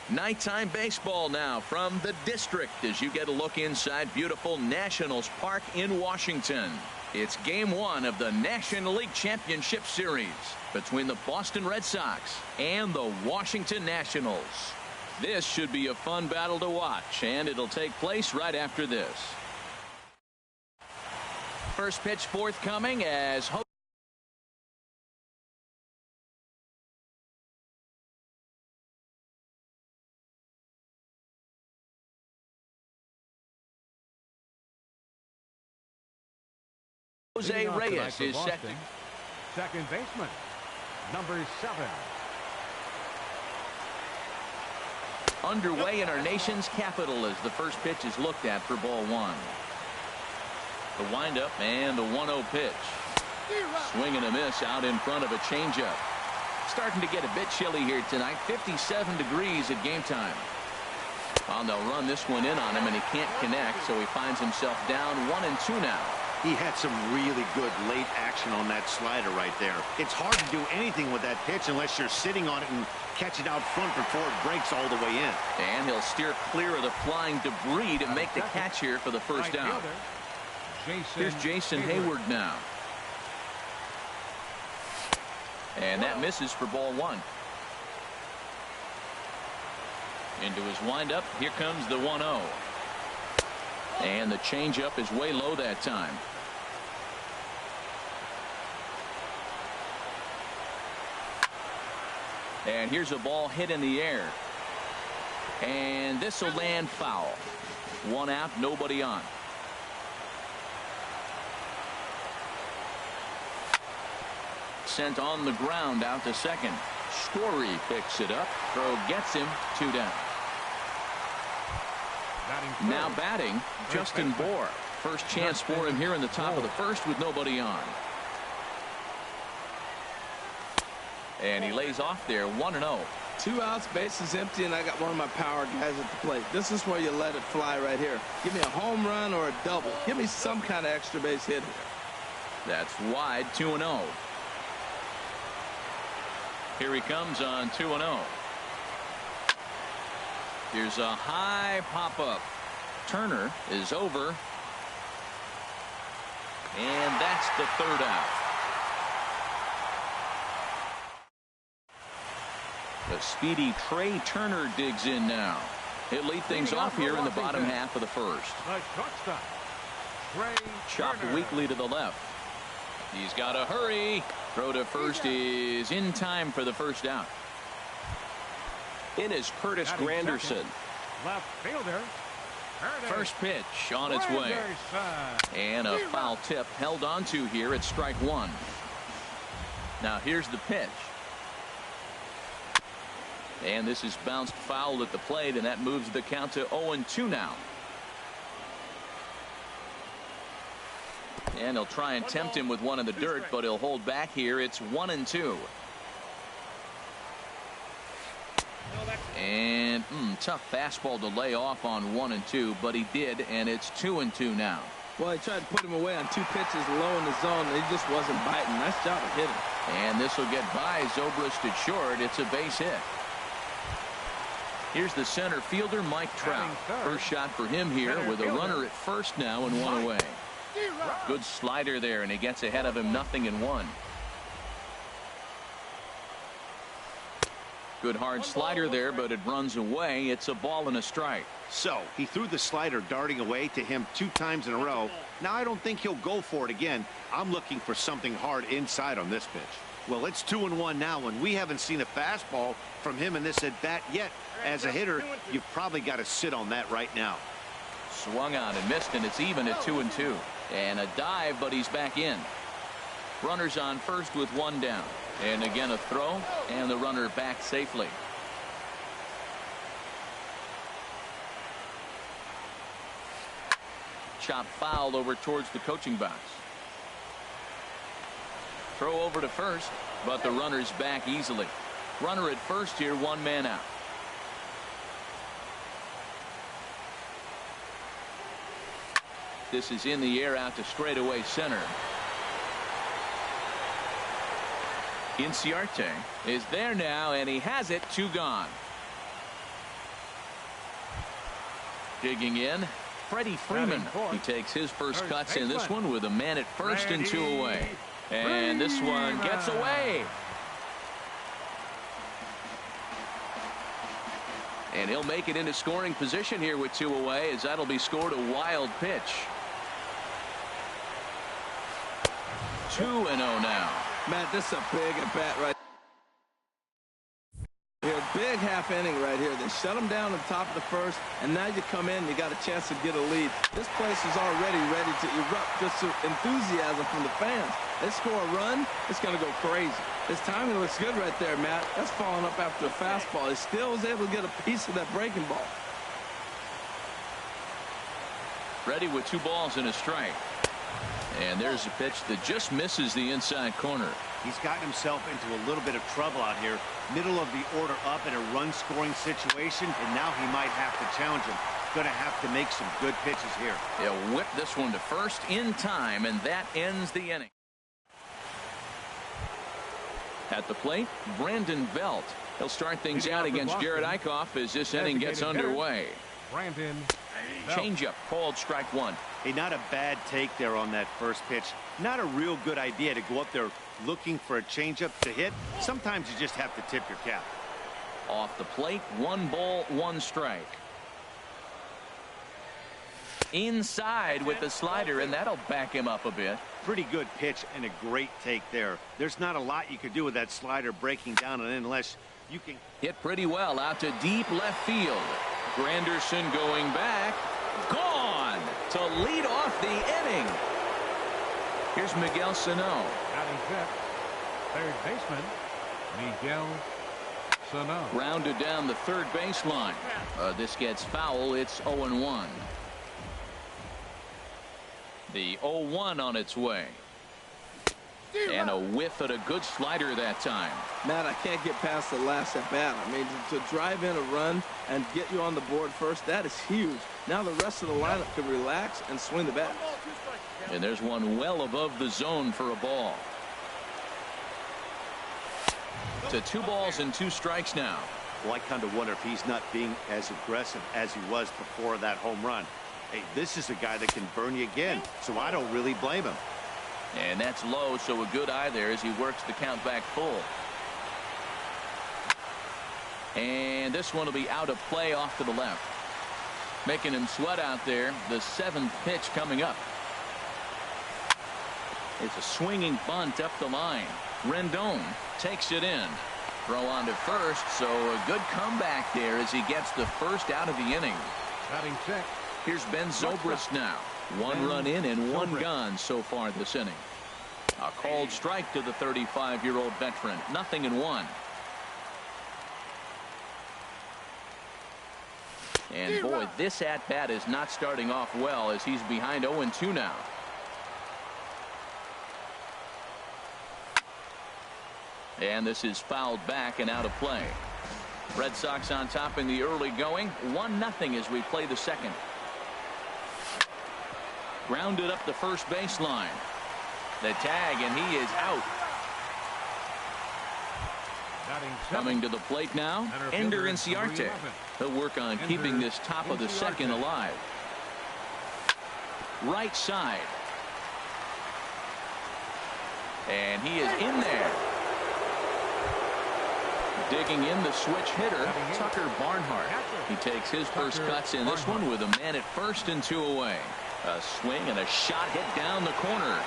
Nighttime baseball now from the district as you get a look inside beautiful Nationals Park in Washington. It's game one of the National League Championship Series between the Boston Red Sox and the Washington Nationals. This should be a fun battle to watch, and it'll take place right after this. First pitch forthcoming as Jose Reyes is set. Second baseman, number 7. Underway in our nation's capital as the first pitch is looked at for ball one. The windup and the 1-0 pitch. Swing and a miss out in front of a changeup. Starting to get a bit chilly here tonight. 57 degrees at game time. Well, they'll run this one in on him, and he can't connect, so he finds himself down 1-2 now. He had some really good late action on that slider right there. It's hard to do anything with that pitch unless you're sitting on it and catch it out front before it breaks all the way in. And he'll steer clear of the flying debris to make the catch here for the first out. Here's Jason Hayward now. And that misses for ball one. Into his windup. Here comes the 1-0. And the changeup is way low that time. And here's a ball hit in the air. And this will land foul. One out, nobody on. Sent on the ground out to second. Story picks it up. Throw gets him. 2 down. Now batting, Justin Bohr. First chance for him here in the top of the first with nobody on. And he lays off there, 1-0. 2 outs, bases empty, and I got one of my power guys at the plate. This is where you let it fly right here. Give me a home run or a double. Give me some kind of extra base hit here. That's wide, 2-0. Here he comes on 2-0. Here's a high pop-up. Turner is over. And that's the 3rd out. The speedy Trey Turner digs in now. He'll lead things off here in the bottom half of the first. Chopped weakly to the left. He's got to hurry. Throw to first is in time for the first out. In is Curtis Granderson. Left fielder. First pitch on its way. And a foul tip held onto here at strike one. Now here's the pitch. And this is bounced foul at the plate, and that moves the count to 0-2 now. And he'll try and tempt him with one in the dirt, but he'll hold back here. It's 1-2. And tough fastball to lay off on 1-2, but he did, and it's 2-2 now. Well, he tried to put him away on 2 pitches low in the zone, and he just wasn't biting. Nice job of hitting. And this will get by Zobrist at short. It's a base hit. Here's the center fielder, Mike Trout. First shot for him here with a runner at first now and 1 away. Good slider there, and he gets ahead of him, 0-1. Good hard slider there, but it runs away. It's a ball and a strike. So he threw the slider darting away to him 2 times in a row. Now I don't think he'll go for it again. I'm looking for something hard inside on this pitch. Well, it's 2-1 now, and we haven't seen a fastball from him in this at bat yet. As a hitter, you've probably got to sit on that right now. Swung on and missed, and it's even at 2-2. And a dive, but he's back in. Runners on first with 1 down. And again a throw, and the runner back safely. Chop foul over towards the coaching box. Throw over to first, but the runner's back easily. Runner at first here, 1 man out. This is in the air out to straightaway center. Inciarte is there now, and he has it. 2 gone. Digging in, Freddie Freeman. He takes his first cuts in this one with a man at first and 2 away. And this one gets away. And he'll make it into scoring position here with 2 away, as that'll be scored a wild pitch. 2-0 now. Matt, this is a big at bat right here. Big half inning right here. They shut them down at the top of the first, and now you come in, you got a chance to get a lead. This place is already ready to erupt. Just enthusiasm from the fans. They score a run, it's going to go crazy. His timing looks good right there, Matt. That's falling up after a fastball. He still was able to get a piece of that breaking ball. Ready with 2 balls and a strike. And there's a pitch that just misses the inside corner. He's gotten himself into a little bit of trouble out here. Middle of the order up in a run-scoring situation, and now he might have to challenge him. Going to have to make some good pitches here. He'll whip this one to first in time, and that ends the inning. At the plate, Brandon Belt. He'll start things out against Jared Eichhoff as this inning gets underway. Brandon Changeup called strike 1. Hey, not a bad take there on that first pitch. Not a real good idea to go up there looking for a changeup to hit. Sometimes you just have to tip your cap. Off the plate, 1 ball, 1 strike. Inside with the slider, and that'll back him up a bit. Pretty good pitch and a great take there. There's not a lot you could do with that slider breaking down and unless you can hit pretty well out to deep left field. Granderson going back. Gone to lead off the inning. Here's Miguel Sano. Batting fifth, third baseman Miguel Sano. Rounded down the third baseline. This gets foul. It's 0-1. The 0-1 on its way. And a whiff at a good slider that time. Matt, I can't get past the last at bat. I mean, to drive in a run and get you on the board first, that is huge. Now the rest of the lineup can relax and swing the bat. And there's one well above the zone for a ball. To 2 balls and 2 strikes now. Well, I kind of wonder if he's not being as aggressive as he was before that home run. Hey, this is a guy that can burn you again, so I don't really blame him. And that's low, so a good eye there as he works the count back full. And this one will be out of play off to the left. Making him sweat out there. The 7th pitch coming up. It's a swinging bunt up the line. Rendon takes it in. Throw on to first, so a good comeback there as he gets the first out of the inning. Batting sixth. Here's Ben Zobrist now. 1 run in and 1 gone so far this inning. A called strike to the 35-year-old veteran. 0-1. And boy, this at-bat is not starting off well as he's behind 0-2 now. And this is fouled back and out of play. Red Sox on top in the early going. 1-0 as we play the second. Grounded up the first baseline. The tag, and he is out. Coming to the plate now, Ender Inciarte. He'll work on keeping this top of the second alive. Right side. And he is in there. Digging in the switch hitter, Tucker Barnhart. He takes his first cuts in this one with a man at first and 2 away. A swing and a shot hit down the corner.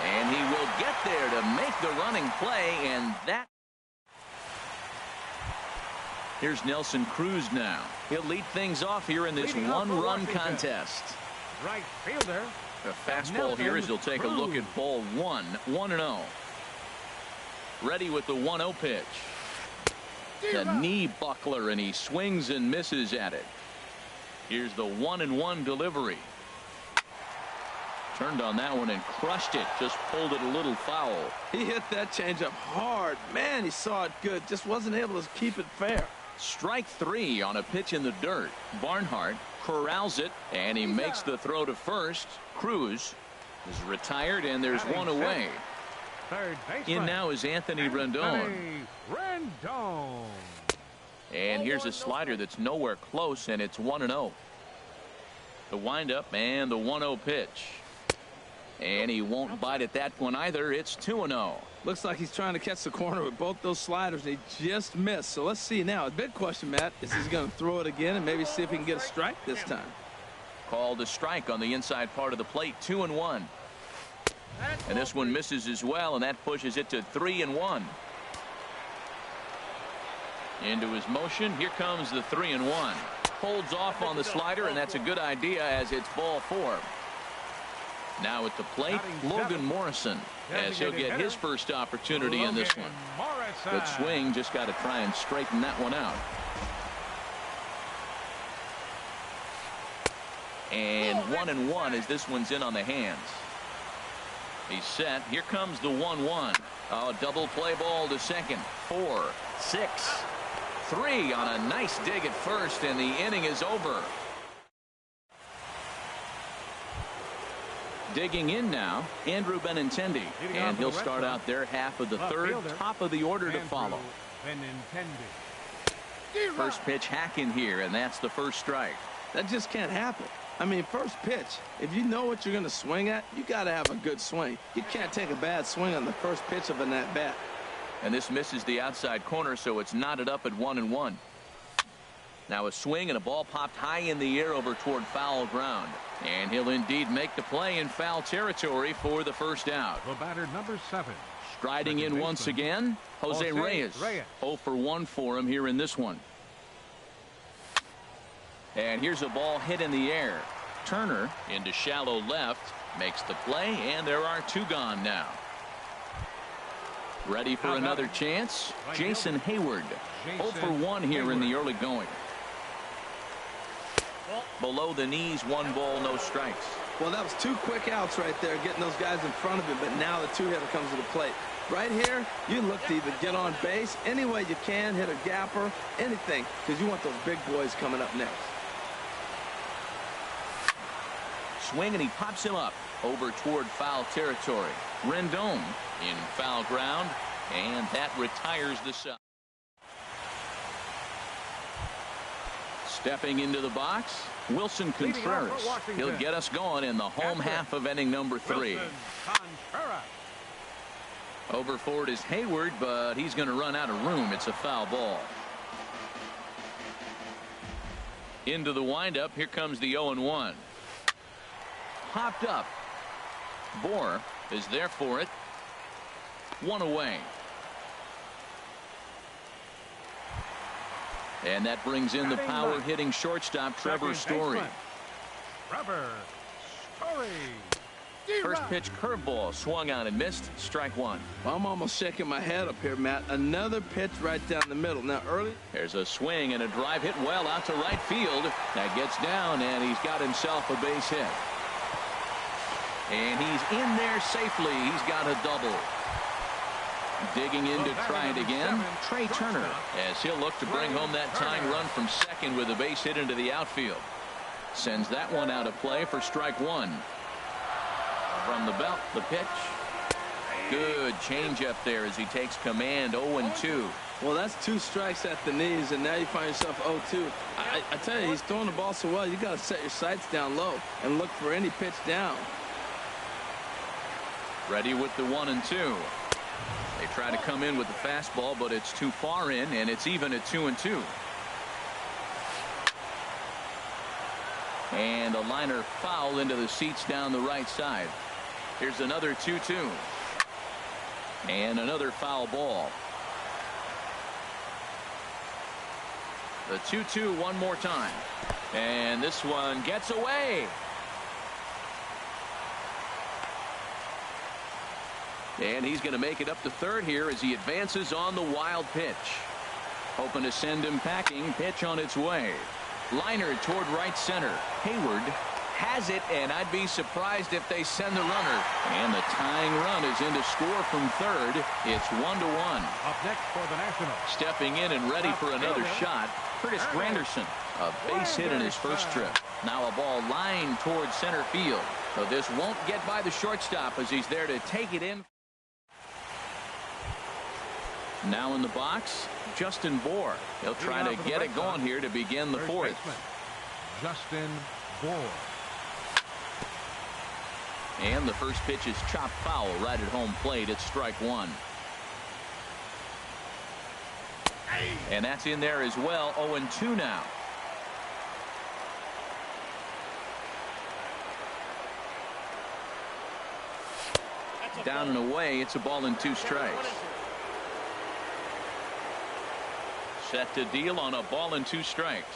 And he will get there to make the running play, and that. Here's Nelson Cruz now. He'll lead things off here in this 1-run contest. Right fielder. The fastball here as he'll take a look at ball 1. 1-0. Ready with the 1-0 pitch. The knee buckler, and he swings and misses at it. Here's the 1-1 delivery. Turned on that one and crushed it. Just pulled it a little foul. He hit that changeup hard. Man, he saw it good. Just wasn't able to keep it fair. Strike 3 on a pitch in the dirt. Barnhart corrals it, and he makes the throw to first. Cruz is retired, and there's one away. Third baseman. In now is Anthony Rendon. Rendon. And here's a slider that's nowhere close, and it's 1-0. The windup and the 1-0 pitch. And he won't bite at that one either. It's 2-0. Looks like he's trying to catch the corner with both those sliders. They just missed. So let's see now. The big question, Matt, is he's going to throw it again and maybe see if he can get a strike this time. Called a strike on the inside part of the plate. 2-1. And this one misses as well, and that pushes it to 3-1. Into his motion. Here comes the 3-1. Holds off on the slider, and that's a good idea as it's ball 4. Now at the plate, Logan Morrison, as he'll get his first opportunity in this one. Good swing, just got to try and straighten that one out. And 1-1 as this one's in on the hands. He's set. Here comes the 1-1. Oh, double play ball to second. 4, 6, 3 on a nice dig at first, and the inning is over. Digging in now, Andrew Benintendi, and he'll start out their half of the third, top of the order to follow. First pitch hacking here, and that's the first strike. That just can't happen. I mean, first pitch, if you know what you're going to swing at, you got to have a good swing. You can't take a bad swing on the first pitch of an at-bat. And this misses the outside corner, so it's knotted up at 1-1. Now a swing and a ball popped high in the air over toward foul ground. And he'll indeed make the play in foul territory for the first out. The batter, number 7. Striding in once again, Jose Reyes. 0 for 1 for him here in this one. And here's a ball hit in the air. Turner into shallow left, makes the play, and there are 2 gone now. Ready for another chance? Jason Hayward. 0 for 1 here in the early going. Below the knees, 1 ball, no strikes. Well, that was 2 quick outs right there, getting those guys in front of him, but now the 2-hitter comes to the plate. Right here, you look to either get on base any way you can, hit a gapper, anything, because you want those big boys coming up next. Swing, and he pops him up over toward foul territory. Rendon in foul ground, and that retires the side. Stepping into the box, Wilson Contreras. He'll get us going in the home half of inning number 3. Over for it is Hayward, but he's going to run out of room. It's a foul ball. Into the windup. Here comes the 0-1. Popped up. Bohr is there for it. 1 away. And that brings in the power hitting shortstop Trevor Story. First pitch curveball swung on and missed. Strike 1. I'm almost shaking my head up here, Matt. Another pitch right down the middle. Now early. There's a swing and a drive hit well out to right field. That gets down, and he's got himself a base hit. And he's in there safely. He's got a double. Digging in to try it again, Trey Turner, as he'll look to bring home that tying run from second with a base hit into the outfield. Sends that one out of play for strike 1. From the belt, the pitch. Good changeup there as he takes command. 0-2. Well, that's 2 strikes at the knees, and now you find yourself 0-2. I tell you, he's throwing the ball so well, you got to set your sights down low and look for any pitch down. Ready with the 1-2. They try to come in with the fastball, but it's too far in, and it's even at 2-2. And a liner foul into the seats down the right side. Here's another 2-2. And another foul ball. The 2-2 one more time. And this one gets away. And he's going to make it up to third here as he advances on the wild pitch. Hoping to send him packing. Pitch on its way. Liner toward right center. Hayward has it, and I'd be surprised if they send the runner. And the tying run is in to score from third. It's 1-1. Up next for the Nationals. Stepping in and ready for another shot, Curtis Granderson. A base hit in his first trip. Now a ball lined towards center field. So this won't get by the shortstop as he's there to take it in. Now in the box, Justin Bohr. He'll try to get it going here to begin the fourth. Justin Bohr. And the first pitch is chopped foul right at home plate. It's strike one. And that's in there as well. 0-2 now. Down and away. It's a ball and 2 strikes. Set to deal on a ball and 2 strikes.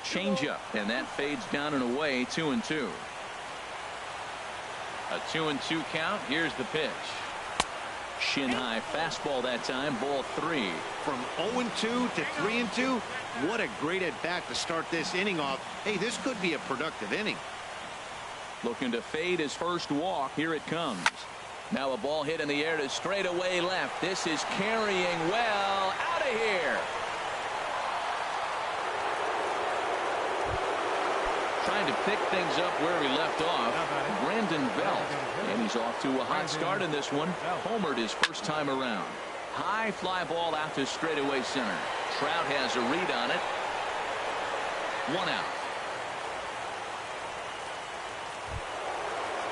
Changeup, and that fades down and away. 2-2. A 2-2 count. Here's the pitch. Shin high fastball that time. Ball 3. From 0-2 to 3-2. What a great at bat to start this inning off. Hey, this could be a productive inning. Looking to fade his first walk. Here it comes. Now a ball hit in the air to straightaway left. This is carrying well. Out of here. Trying to pick things up where he left off. Brandon Belt. And he's off to a hot start in this one. Homered his first time around. High fly ball out to straightaway center. Trout has a read on it. 1 out.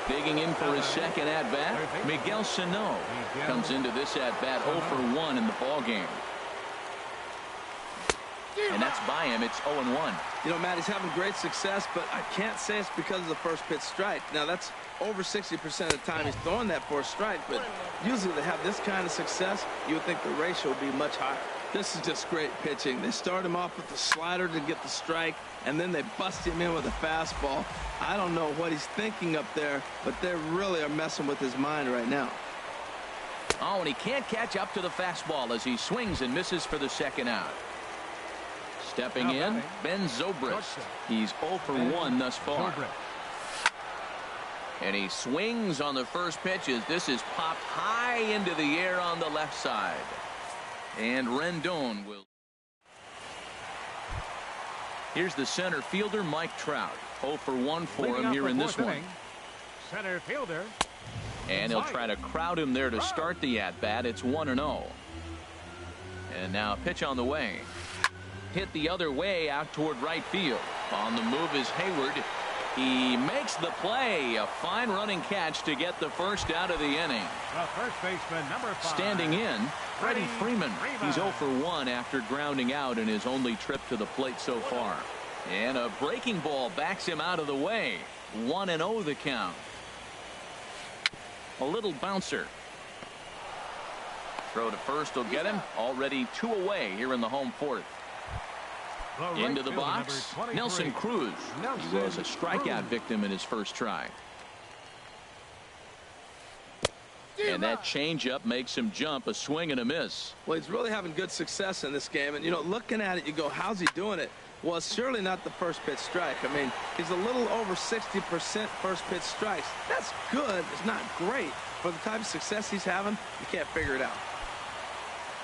Digging in for his second at-bat, Miguel Sano comes into this at-bat 0 for 1 in the ball game. And that's by him. It's 0-1. You know, Matt, he's having great success, but I can't say it's because of the first pitch strike. Now, that's over 60% of the time he's throwing that for a strike, but usually to have this kind of success, you would think the ratio would be much higher. This is just great pitching. They start him off with the slider to get the strike, and then they bust him in with a fastball. I don't know what he's thinking up there, but they really are messing with his mind right now. Oh, and he can't catch up to the fastball as he swings and misses for the second out. Stepping in, Ben Zobrist. He's 0 for 1 thus far. And he swings on the first pitch as this is popped high into the air on the left side. And Rendon will. Here's the center fielder, Mike Trout. 0 for 1 for him here in this one. Center fielder. And he'll try to crowd him there to start the at-bat. It's 1-0. And now a pitch on the way. Hit the other way out toward right field. On the move is Hayward. He makes the play. A fine running catch to get the first out of the inning. The first baseman, number 5. Standing in, Freddie Freeman. He's 0 for 1 after grounding out in his only trip to the plate so far. And a breaking ball backs him out of the way. 1-0 the count. A little bouncer. Throw to first will get him. Already 2 away here in the home fourth. Into the box, Nelson Cruz. He was a strikeout victim in his first try. And that changeup makes him jump. A swing and a miss. Well, he's really having good success in this game. And, you know, looking at it, you go, how's he doing it? Well, it's surely not the first pitch strike. I mean, he's a little over 60% first pitch strikes. That's good. It's not great. For the type of success he's having, you can't figure it out.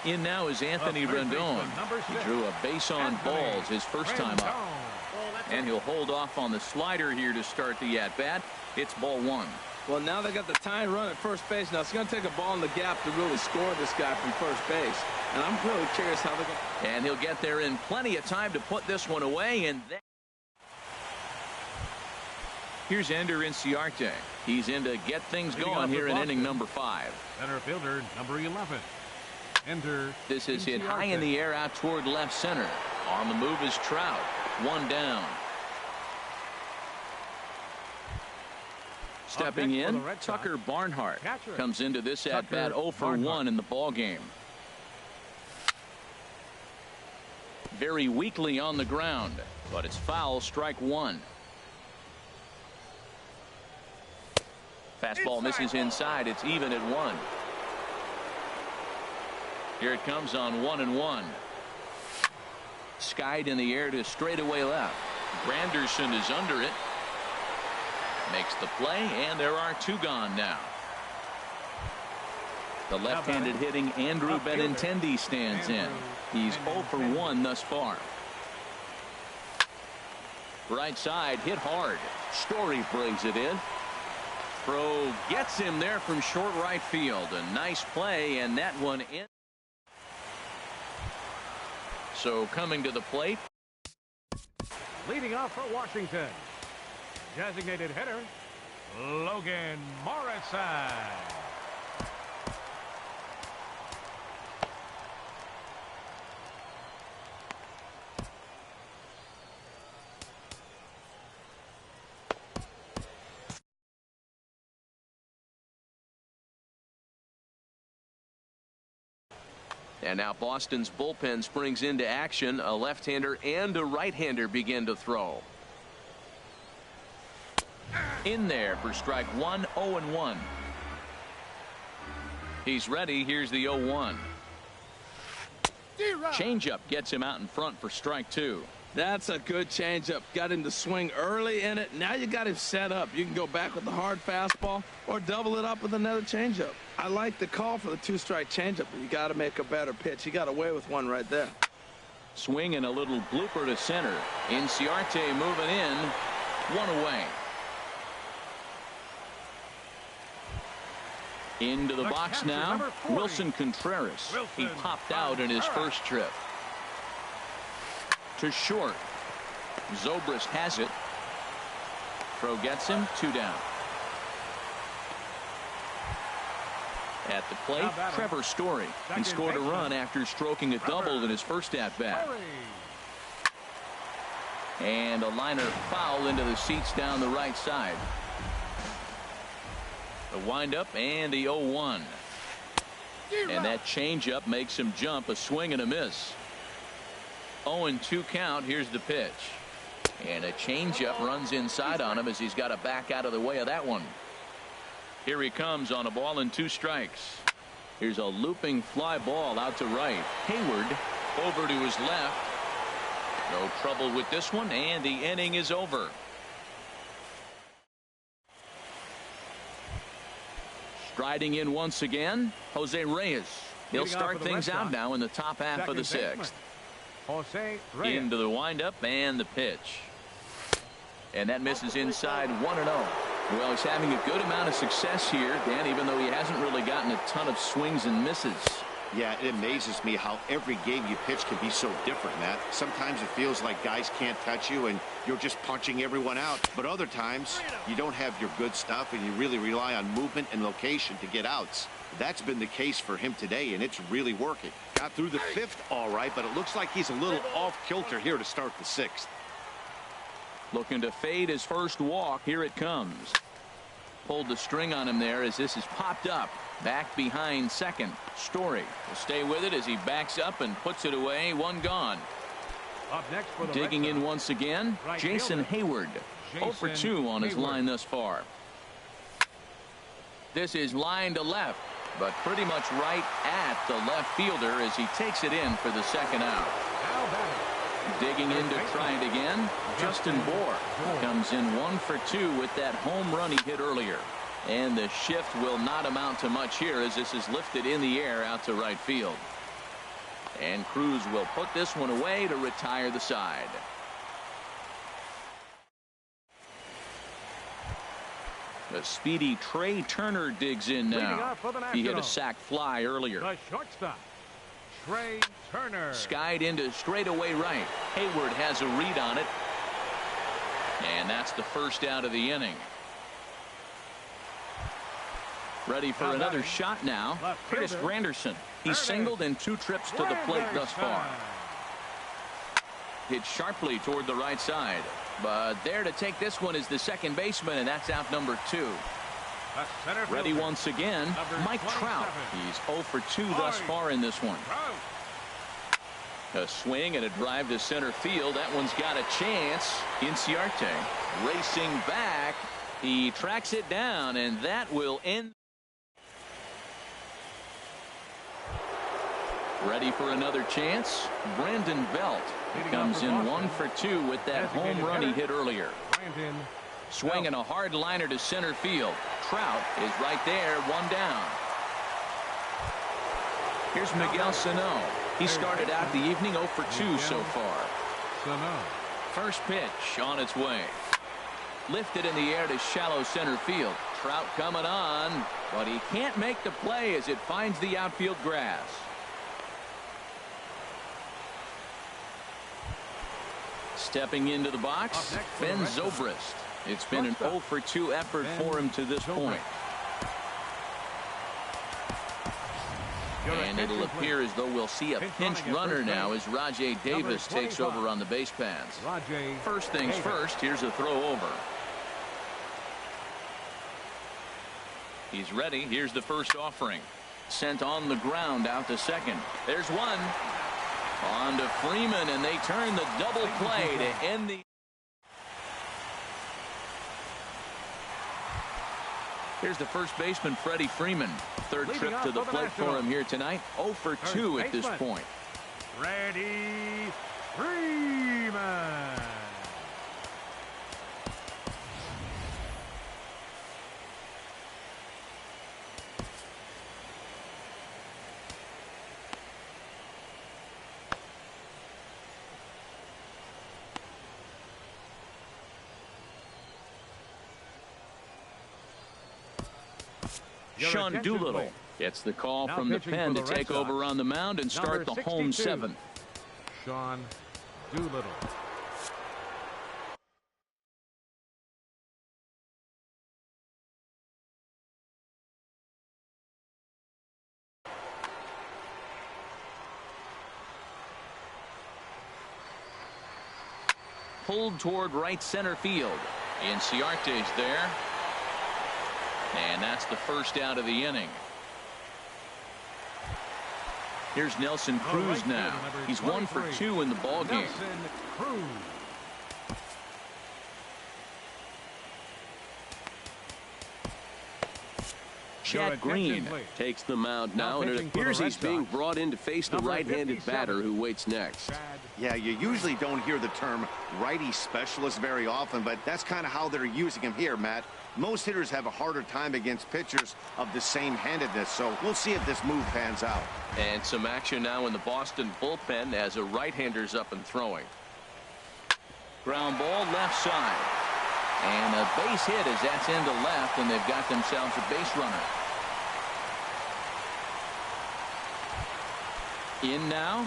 In now is Anthony Rendon. He drew a base on balls his first time up. And he'll hold off on the slider here to start the at-bat. It's ball 1. Well, now they got the tying run at first base. Now it's going to take a ball in the gap to really score this guy from first base. And I'm really curious how they're going to. And he'll get there in plenty of time to put this one away. And then here's Ender Inciarte. He's in to get things going here in inning number 5. Center fielder, number 11. Ender. This is hit high in the air out toward left center. On the move is Trout. 1 down. Stepping in, Tucker Barnhart comes into this at-bat 0 for 1 in the ball game. Very weakly on the ground, but it's foul. Strike 1. Fastball misses inside. It's even at 1. Here it comes on 1-1. Skied in the air to straightaway left. Granderson is under it. Makes the play, and there are 2 gone now. The left-handed hitting Andrew Benintendi stands in. He's 0 for 1 thus far. Right side hit hard. Story brings it in. Throw gets him there from short right field. A nice play, and that one in. So coming to the plate. Leading off for Washington, designated hitter, Logan Morrison. And now Boston's bullpen springs into action. A left-hander and a right-hander begin to throw. In there for strike one, 0-1. He's ready. Here's the 0-1. Changeup gets him out in front for strike two. That's a good changeup. Got him to swing early in it. Now you got him set up. You can go back with the hard fastball or double it up with another changeup. I like the call for the two-strike changeup, but you got to make a better pitch. He got away with one right there. Swing and a little blooper to center. Sie7e moving in. One away. Into the box now. Wilson Contreras. He popped out in his first trip. To short. Zobrist has it. Throw gets him. 2 down. At the plate, Trevor Story. He scored a run after stroking a double in his first at-bat. And a liner foul into the seats down the right side. The windup and the 0-1. And that changeup makes him jump. A swing and a miss. 0-2 count. Here's the pitch. And a changeup runs inside on him as he's got to back out of the way of that one. Here he comes on a ball and 2 strikes. Here's a looping fly ball out to right. Hayward over to his left. No trouble with this one, and the inning is over. Striding in once again, Jose Reyes. He'll start things out now in the top half of the 6th. Jose Reyes. Into the windup and the pitch. And that misses inside 1-0. Well, he's having a good amount of success here, Dan, even though he hasn't really gotten a ton of swings and misses. Yeah, it amazes me how every game you pitch can be so different, Matt. Sometimes it feels like guys can't touch you and you're just punching everyone out. But other times you don't have your good stuff and you really rely on movement and location to get outs. That's been the case for him today, and it's really working. Got through the 5th all right, but it looks like he's a little off kilter here to start the 6th. Looking to fade his first walk. Here it comes. Pulled the string on him there as this is popped up. Back behind second. Story will stay with it as he backs up and puts it away. 1 gone. Up next for the digging in once again, right Jason Hayward. 0 for 2 on his line thus far. This is line to left, but pretty much right at the left fielder as he takes it in for the 2nd out. Digging in to try it again, Justin Bohr comes in 1 for 2 with that home run he hit earlier. And the shift will not amount to much here as this is lifted in the air out to right field. And Cruz will put this one away to retire the side. The speedy Trey Turner digs in now. He hit a sac fly earlier. The shortstop, Trey Turner. Skied into straightaway right. Hayward has a read on it. And that's the first out of the inning. Ready for another shot now. Curtis Granderson. He's singled in 2 trips to the plate thus far. Hit sharply toward the right side. But there to take this one is the second baseman, and that's out number 2. Ready once again, Mike Trout. He's 0 for 2 thus far in this one. A swing and a drive to center field. That one's got a chance. Sie7e racing back. He tracks it down, and that will end. Ready for another chance. Brandon Belt comes in 1 for 2 with that home run he hit earlier. Swinging a hard liner to center field. Trout is right there, 1 down. Here's Miguel Sano. He started out the evening 0 for 2 so far. First pitch on its way. Lifted in the air to shallow center field. Trout coming on, but he can't make the play as it finds the outfield grass. Stepping into the box, Ben Zobrist. It's been an 0 for 2 effort for him to this point. And it'll appear as though we'll see a pinch runner now as Rajay Davis takes over on the base paths. First things first, here's a throw over. He's ready. Here's the first offering. Sent on the ground out to second. There's one. On to Freeman, and they turn the double play to end the... Here's the first baseman, Freddie Freeman. Third trip to the plate for him here tonight. 0 for 2 at this point. Freddie Freeman. Sean Doolittle gets the call now from the pen to take over on the mound and start the home 7th. Sean Doolittle. Pulled toward right center field. Inciarte's there. And that's the first out of the inning. Here's Nelson Cruz now. He's 1 for 2 in the ball game. Chad Green takes the mound now, and it appears he's being brought in to face the right-handed batter who waits next. Yeah, you usually don't hear the term righty specialist very often, but that's kind of how they're using him here, Matt. Most hitters have a harder time against pitchers of the same handedness, so we'll see if this move pans out. And some action now in the Boston bullpen as a right-hander's up and throwing. Ground ball left side. And a base hit as that's into left, and they've got themselves a base runner. In now.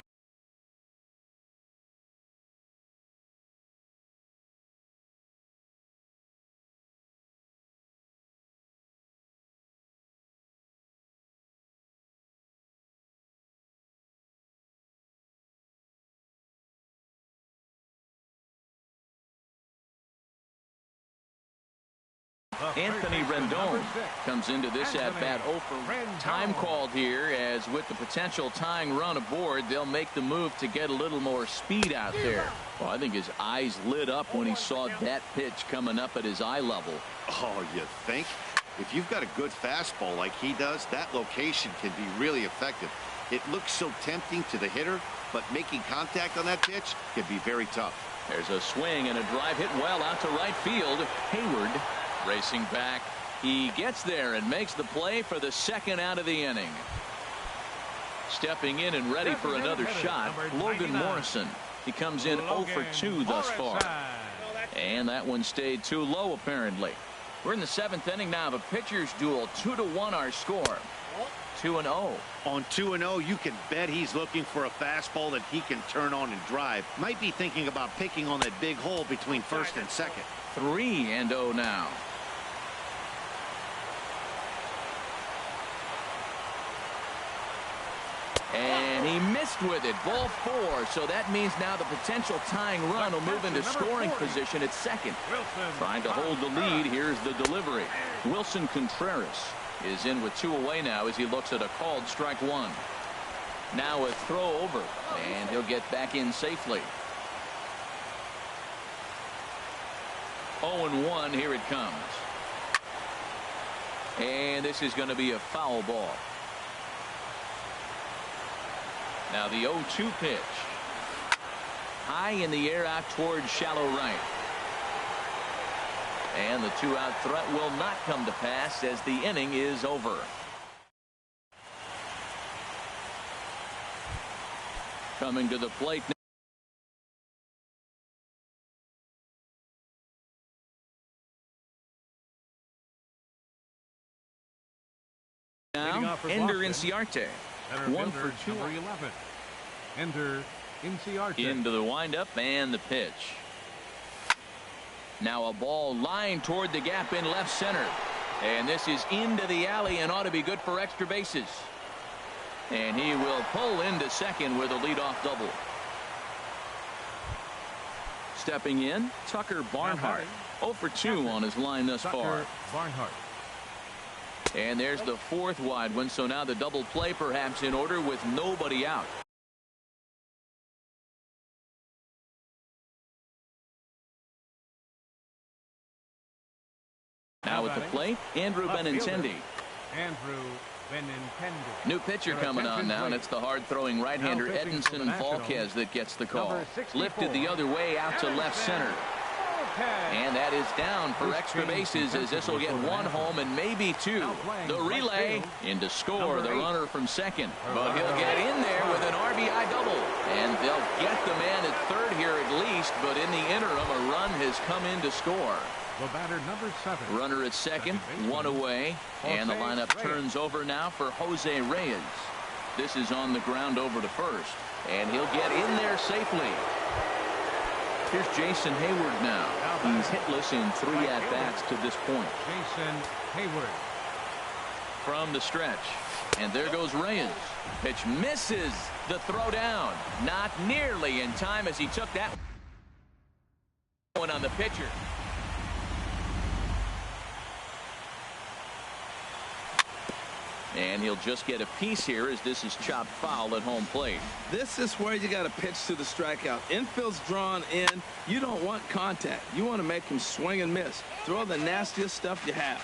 Anthony Rendon comes into this at-bat 0 for time called here, as with the potential tying run aboard, they'll make the move to get a little more speed out there. Well, I think his eyes lit up when he saw that pitch coming up at his eye level. Oh, you think? If you've got a good fastball like he does, that location can be really effective. It looks so tempting to the hitter, but making contact on that pitch can be very tough. There's a swing and a drive hit well out to right field. Hayward racing back. He gets there and makes the play for the second out of the inning. Stepping in and ready for another shot, Logan Morrison. He comes in 0 for 2 thus far. And that one stayed too low, apparently. We're in the 7th inning now of a pitcher's duel. 2-1 our score. 2-0. On 2-0, you can bet he's looking for a fastball that he can turn on and drive. Might be thinking about picking on that big hole between first and second. 3-0 now. And he missed with it. Ball 4. So that means now the potential tying run will move into scoring position at second. Trying to hold the lead. Here's the delivery. Wilson Contreras is in with 2 away now as he looks at a called strike 1. Now a throw over, and he'll get back in safely. 0-1. Here it comes. And this is going to be a foul ball. Now the 0-2 pitch. High in the air out towards shallow right. And the 2-out threat will not come to pass as the inning is over. Coming to the plate now. Ender Inciarte. 1 for 2. Number 11. Ender Inciarte. Into the windup and the pitch. Now a ball lined toward the gap in left center. And this is into the alley and ought to be good for extra bases. And he will pull into second with a leadoff double. Stepping in, Tucker Barnhart. 0 for 2 on his line thus far. Barnhart. And there's the fourth wide one. So now the double play perhaps in order with nobody out. Now at the plate, Andrew Benintendi. Andrew Benintendi. New pitcher coming on now, and it's the hard-throwing right-hander Edinson Volquez that gets the call. Lifted the other way out to left center. And that is down for extra bases as this will get one home and maybe two. The relay in to score the runner from second. But he'll get in there with an RBI double. And they'll get the man at third here at least. But in the interim, a run has come in to score. The batter, number 7. Runner at second, one away. And the lineup turns over now for Jose Reyes. This is on the ground over to first. And he'll get in there safely. Here's Jason Hayward now. He's hitless in 3 at-bats to this point. Jason Hayward. From the stretch. And there goes Reyes. Pitch misses the throw down. Not nearly in time as he took that one on the pitcher. And he'll just get a piece here as this is chopped foul at home plate. This is where you got to pitch to the strikeout. Infield's drawn in. You don't want contact. You want to make him swing and miss. Throw the nastiest stuff you have.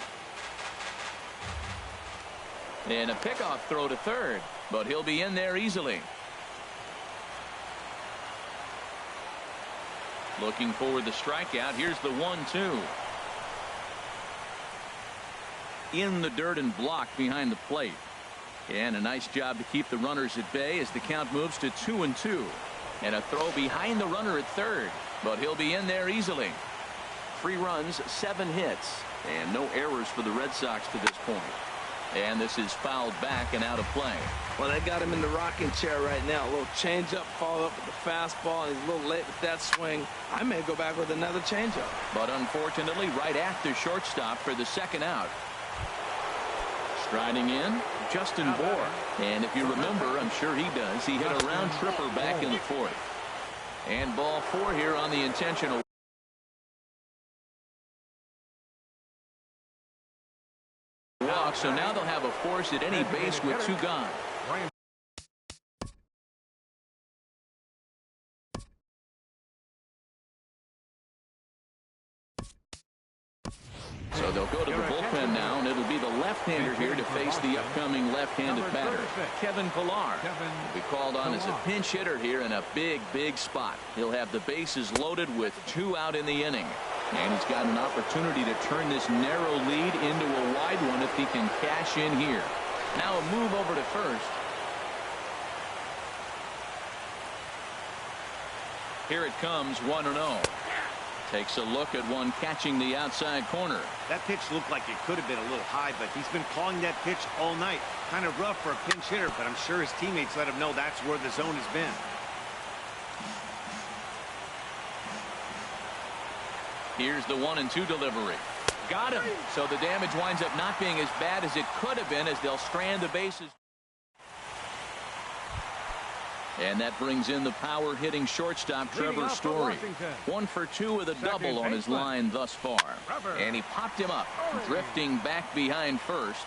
And a pickoff throw to third, but he'll be in there easily. Looking for the strikeout. Here's the 1-2. In the dirt and blocked behind the plate. And a nice job to keep the runners at bay as the count moves to 2-2. And a throw behind the runner at third, but he'll be in there easily. 3 runs, 7 hits, and no errors for the Red Sox to this point. And this is fouled back and out of play. Well, they got him in the rocking chair right now. A little changeup, followed up with the fastball, and he's a little late with that swing. I may go back with another changeup. But unfortunately, right after shortstop for the second out. Striding in, Justin Bohr. And if you remember, I'm sure he does, he hit a round tripper back in the 4th. And ball 4 here on the intentional walk. So now they'll have a force at any base with 2 gone. So they'll go to the bullpen now, and it'll be the left-hander here to face the upcoming left-handed batter, Kevin Pillar. Will be called on as a pinch hitter here in a big, big spot. He'll have the bases loaded with 2 out in the inning. And he's got an opportunity to turn this narrow lead into a wide one if he can cash in here. Now a move over to first. Here it comes, 1-0. Takes a look at one catching the outside corner. That pitch looked like it could have been a little high, but he's been calling that pitch all night. Kind of rough for a pinch hitter, but I'm sure his teammates let him know that's where the zone has been. Here's the 1-2 delivery. Got him. So the damage winds up not being as bad as it could have been as they'll strand the bases. And that brings in the power hitting shortstop Trevor Story. 1 for 2 with a double on his line thus far. And he popped him up, drifting back behind first.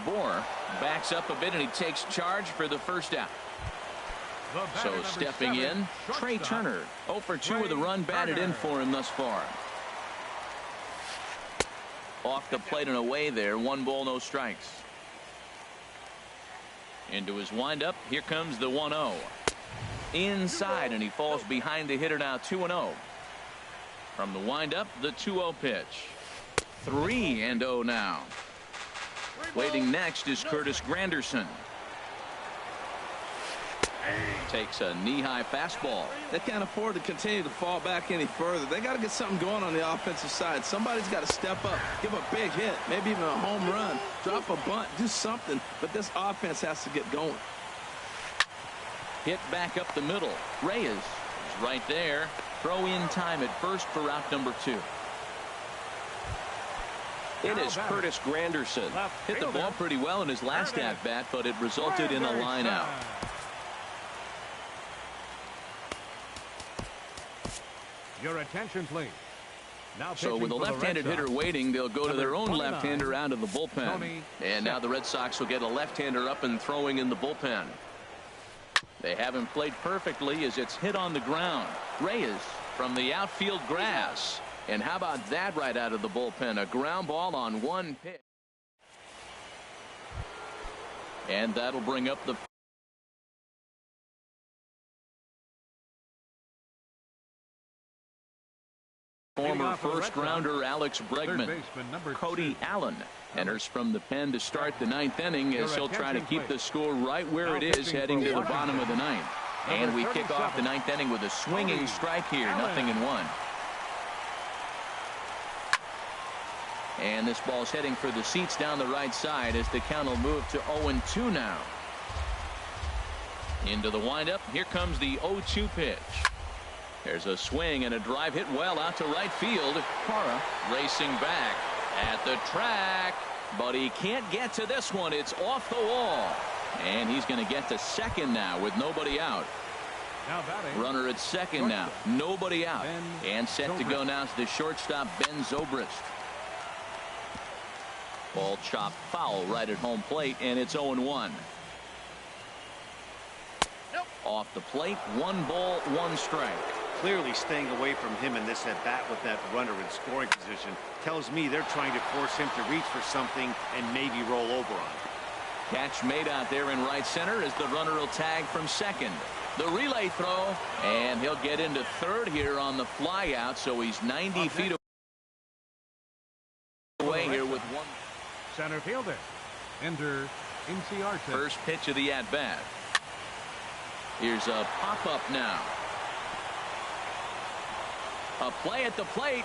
Bohr backs up a bit and he takes charge for the first out. So stepping in, Trey Turner. 0 for 2 with a run batted in for him thus far. Off the plate and away there. 1 ball, no strikes. Into his windup. Here comes the 1-0. Inside, and he falls behind the hitter now. 2-0. From the windup, the 2-0 pitch. 3-0 now. Waiting next is Curtis Granderson. Takes a knee-high fastball. They can't afford to continue to fall back any further. They got to get something going on the offensive side. Somebody's got to step up, give a big hit, maybe even a home run, drop a bunt, do something. But this offense has to get going. Hit back up the middle. Reyes is right there. Throw in time at first for out number 2. in is Curtis Granderson. Hit the ball pretty well in his last at-bat, but it resulted in a line out. Your attention, please. Now so with a left-handed hitter waiting, they'll go to their own left-hander out of the bullpen. And now the Red Sox will get a left-hander up and throwing in the bullpen. They haven't played perfectly as it's hit on the ground. Reyes from the outfield grass. And how about that right out of the bullpen? A ground ball on one pitch. And that'll bring up the former first-rounder Alex Bregman. Cody Allen enters from the pen to start the ninth inning as he'll try to keep the score right where it is heading to the bottom of the ninth. And we kick off the ninth inning with a swinging strike here, 0-1. And this ball's heading for the seats down the right side as the count will move to 0-2 now. Into the windup. Here comes the 0-2 pitch. There's a swing and a drive hit well out to right field. Parra racing back at the track, but he can't get to this one. It's off the wall. And he's going to get to second now with nobody out. Runner at second now. Nobody out. And set to go now is the shortstop, Ben Zobrist. Ball chopped foul right at home plate, and it's 0-1. Off the plate, 1 ball, 1 strike. Clearly staying away from him in this at bat with that runner in scoring position tells me they're trying to force him to reach for something and maybe roll over on it. Catch made out there in right center as the runner will tag from second. The relay throw, and he'll get into third here on the fly out, so he's 90 feet away here with 1. Center fielder, Ender Inciarte. First pitch of the at-bat. Here's a pop-up now. A play at the plate.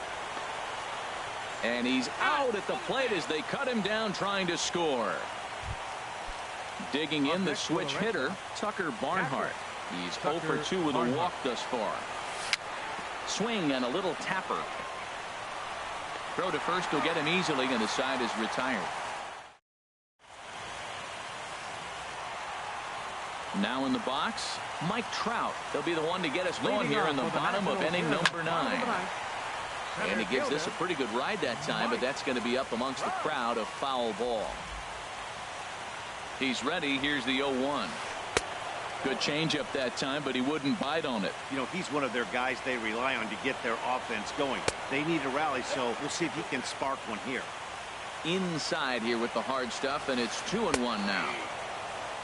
And he's out at the plate as they cut him down trying to score. Digging in the switch hitter, Tucker Barnhart. He's 0 for 2 with a walk thus far. Swing and a little tapper. Throw to first will get him easily, and the side is retired. Now in the box, Mike Trout. He'll be the one to get us going here in the bottom of inning number 9. And he gives this a pretty good ride that time, but that's going to be up amongst the crowd. A foul ball. He's ready. Here's the 0-1. Good changeup that time, but he wouldn't bite on it. You know, he's one of their guys they rely on to get their offense going. They need a rally, so we'll see if he can spark one here. Inside here with the hard stuff, and it's 2-1 now.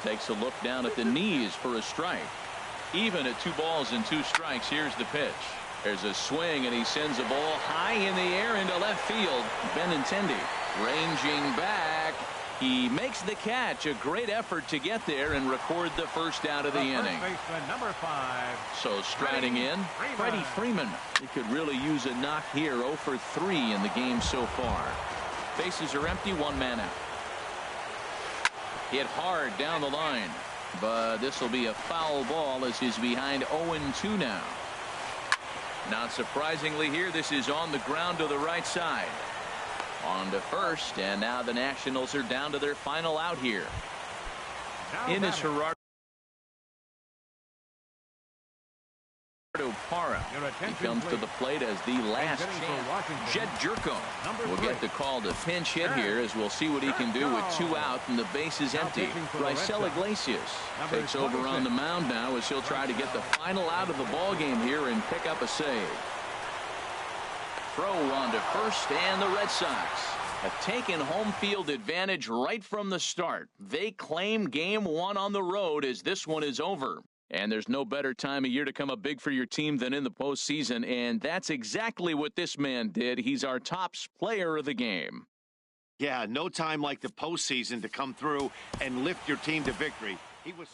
Takes a look down at the knees for a strike. Even at 2 balls and 2 strikes. Here's the pitch. There's a swing, and he sends a ball high in the air into left field. Benintendi ranging back. He makes the catch. A great effort to get there and record the first out of the inning. Number 5. So striding in, Freddie Freeman. He could really use a knock here. 0 for 3 in the game so far. Bases are empty. 1 man out. Hit hard down the line, but this will be a foul ball as he's behind 0-2 now. Not surprisingly here, this is on the ground to the right side. On to first, and now the Nationals are down to their final out here. In is Gerardo Parra. He comes to the plate as the last chance. Jed Jerko will get the call to pinch hit here as we'll see what he can do with 2 out and the bases empty. Raisel Iglesias takes over on the mound now as he'll try to get the final out of the ball game here and pick up a save. Throw on to first, and the Red Sox have taken home field advantage right from the start. They claim game 1 on the road as this one is over. And there's no better time of year to come up big for your team than in the postseason, and that's exactly what this man did. He's our top player of the game. Yeah, no time like the postseason to come through and lift your team to victory. He was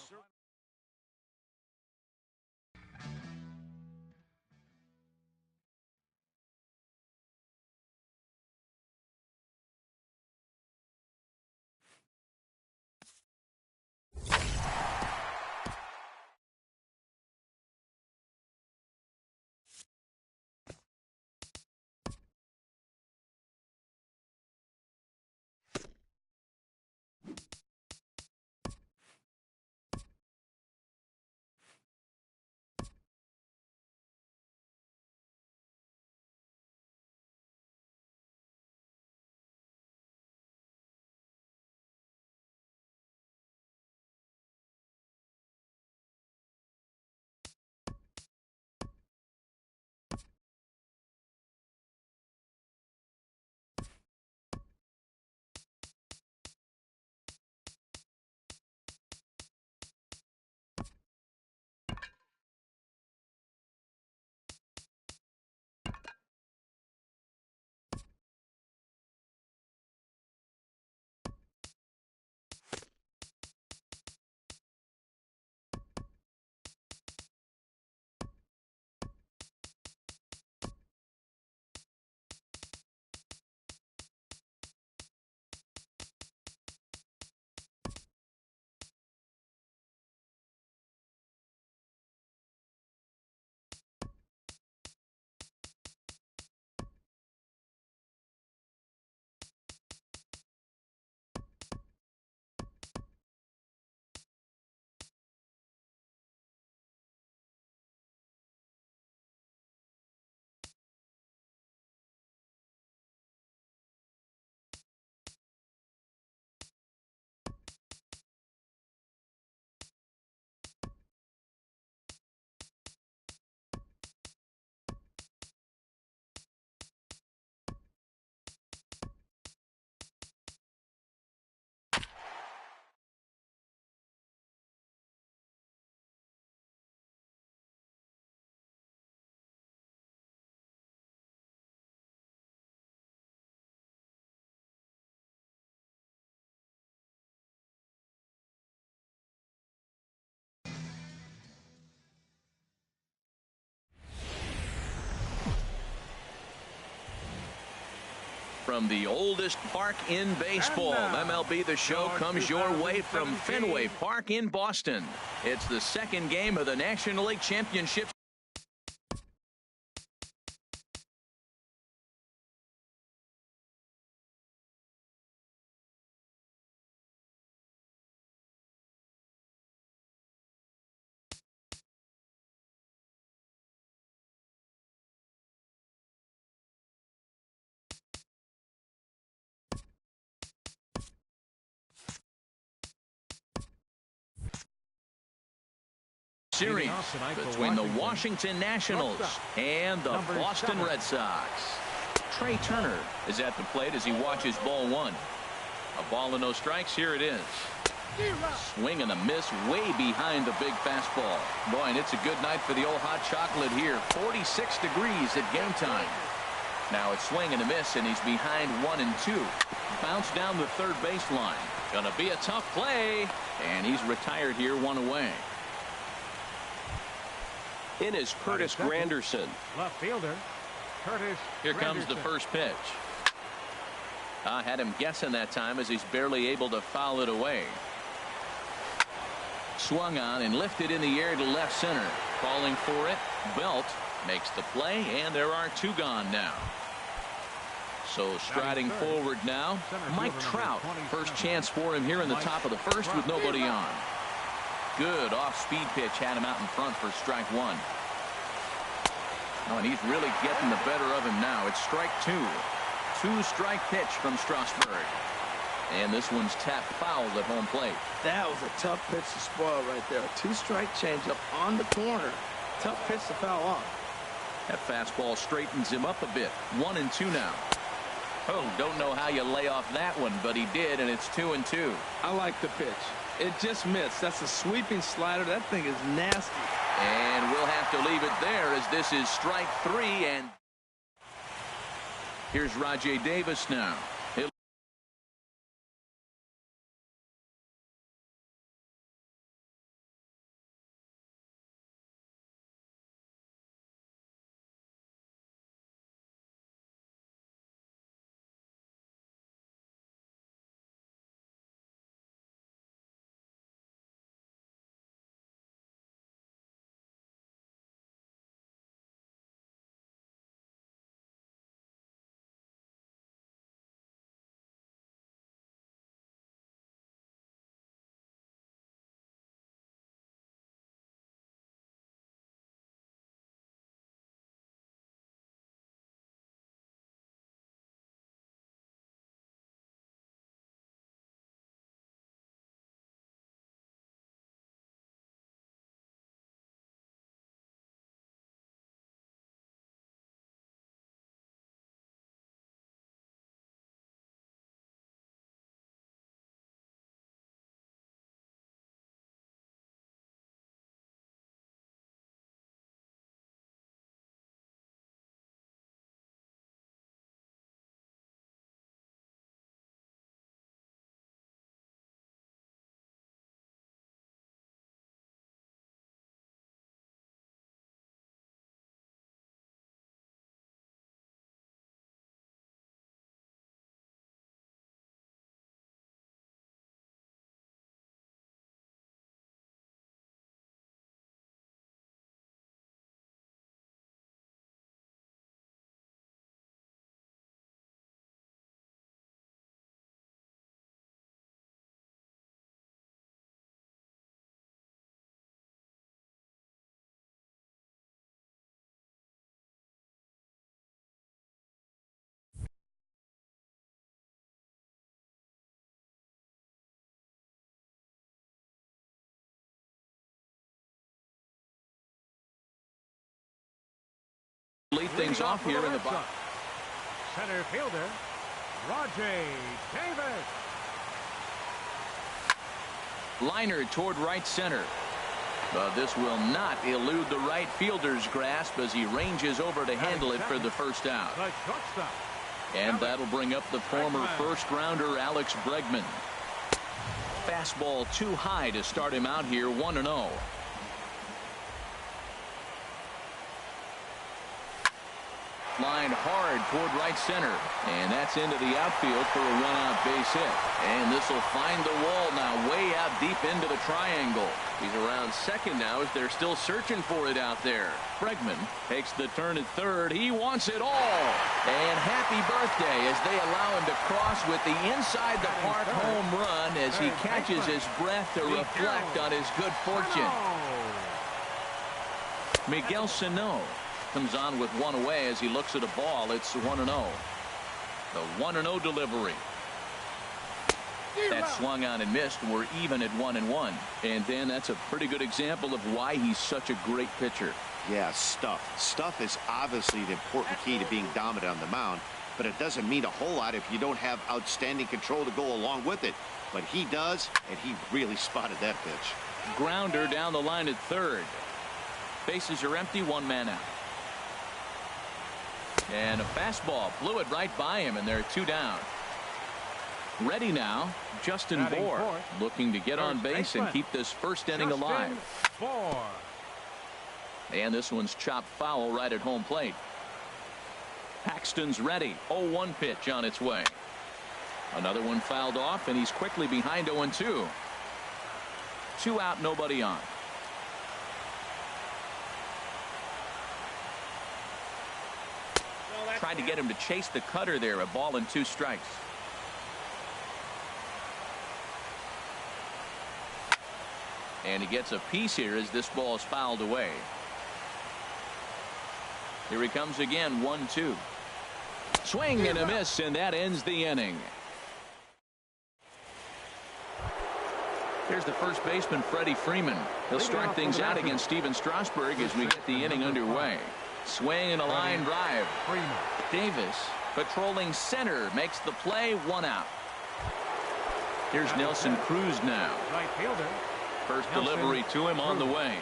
from the oldest park in baseball. MLB The Show comes your way from Fenway Park in Boston. It's the second game of the National League Championship. Series between the Washington Nationals and the Boston Red Sox. Trey Turner is at the plate as he watches ball one. A ball and no strikes. Here it is. Swing and a miss way behind the big fastball. Boy, and it's a good night for the old hot chocolate here. 46 degrees at game time. Now it's swing and a miss, and he's behind 1-2. Bounce down the third baseline. Gonna be a tough play, and he's retired here, one away. In is Curtis Granderson. Left fielder, Curtis. Here comes the first pitch. I had him guessing that time as he's barely able to foul it away. Swung on and lifted in the air to left center. Falling for it. Belt makes the play, and there are two gone now. So striding forward now, Mike Trout. First chance for him here in the top of the first with nobody on. Good off-speed pitch had him out in front for strike one. Oh, and he's really getting the better of him now. It's strike two. Two-strike pitch from Strasburg. And this one's tapped foul at home plate. That was a tough pitch to spoil right there. A two-strike changeup on the corner. Tough pitch to foul off. That fastball straightens him up a bit. 1-2 now. Oh, don't know how you lay off that one, but he did, and it's 2-2. I like the pitch. It just missed. That's a sweeping slider. That thing is nasty. And we'll have to leave it there as this is strike three. And here's Rajay Davis now. Lead things off here in the box. Center fielder, Rajay Davis. Liner toward right center. But this will not elude the right fielder's grasp as he ranges over to handle it for the first out. The shortstop. And that'll bring up the former first-rounder Alex Bregman. Fastball too high to start him out here, 1-0. lined hard toward right center. And that's into the outfield for a one-out base hit. And this will find the wall now way out deep into the triangle. He's around second now as they're still searching for it out there. Bregman takes the turn at third. He wants it all. And happy birthday as they allow him to cross with the inside the park home run as he catches his breath to reflect on his good fortune. Miguel Sano comes on with one away as he looks at a ball. It's 1-0. The 1-0 delivery. That swung on and missed. We're even at 1-1. And then that's a pretty good example of why he's such a great pitcher. Yeah, stuff is obviously the important key to being dominant on the mound, but it doesn't mean a whole lot if you don't have outstanding control to go along with it. But he does, and he really spotted that pitch. Grounder down the line at third. Bases are empty, one man out. And a fastball blew it right by him, and there are two down. Ready now, Justin Bohr, looking to get on base and keep this first inning alive. And this one's chopped foul right at home plate. Paxton's ready. 0-1 pitch on its way. Another one fouled off, and he's quickly behind 0-2. 2 out, nobody on. Tried to get him to chase the cutter there. A ball and 2 strikes. And he gets a piece here as this ball is fouled away. Here he comes again, 1-2. Swing and a miss, and that ends the inning. Here's the first baseman, Freddie Freeman. He'll start things out against Steven Strasburg as we get the inning underway. Swing and a line drive. Davis patrolling center makes the play, 1 out. Here's Nelson Cruz now. Right fielder. First delivery to him on the way.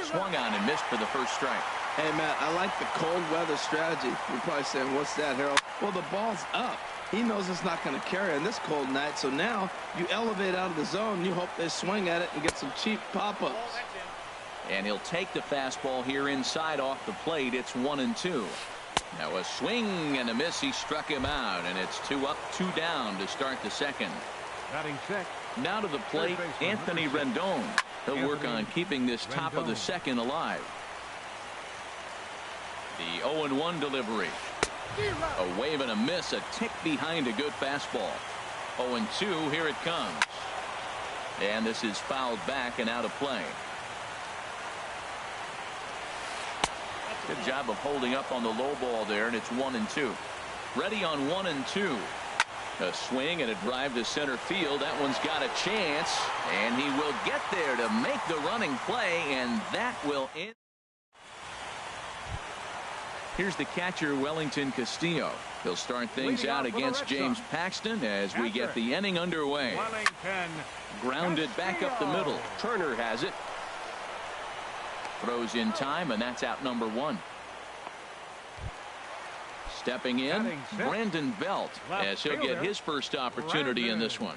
Swung on and missed for the first strike. Hey, Matt, I like the cold weather strategy. You're probably saying, what's that, Harold? Well, the ball's up. He knows it's not going to carry on this cold night, so now you elevate out of the zone. You hope they swing at it and get some cheap pop-ups. And he'll take the fastball here inside off the plate. It's 1-2. Now a swing and a miss. He struck him out, and it's 2 up, 2 down to start the second. Batting check. Now to the plate, Anthony Rendon. He'll work on keeping this top of the second alive. The 0-1 delivery. A wave and a miss, a tick behind a good fastball. 0-2, here it comes. And this is fouled back and out of play. Good job of holding up on the low ball there, and it's 1-2. Ready on 1-2. A swing and a drive to center field. That one's got a chance, and he will get there to make the running play, and that will end. Here's the catcher, Wellington Castillo. He'll start things out against James Paxton as we get the inning underway. Grounded back up the middle. Turner has it. Throws in time, and that's out number 1. Stepping in, Brandon Belt, as he'll get his first opportunity in this one.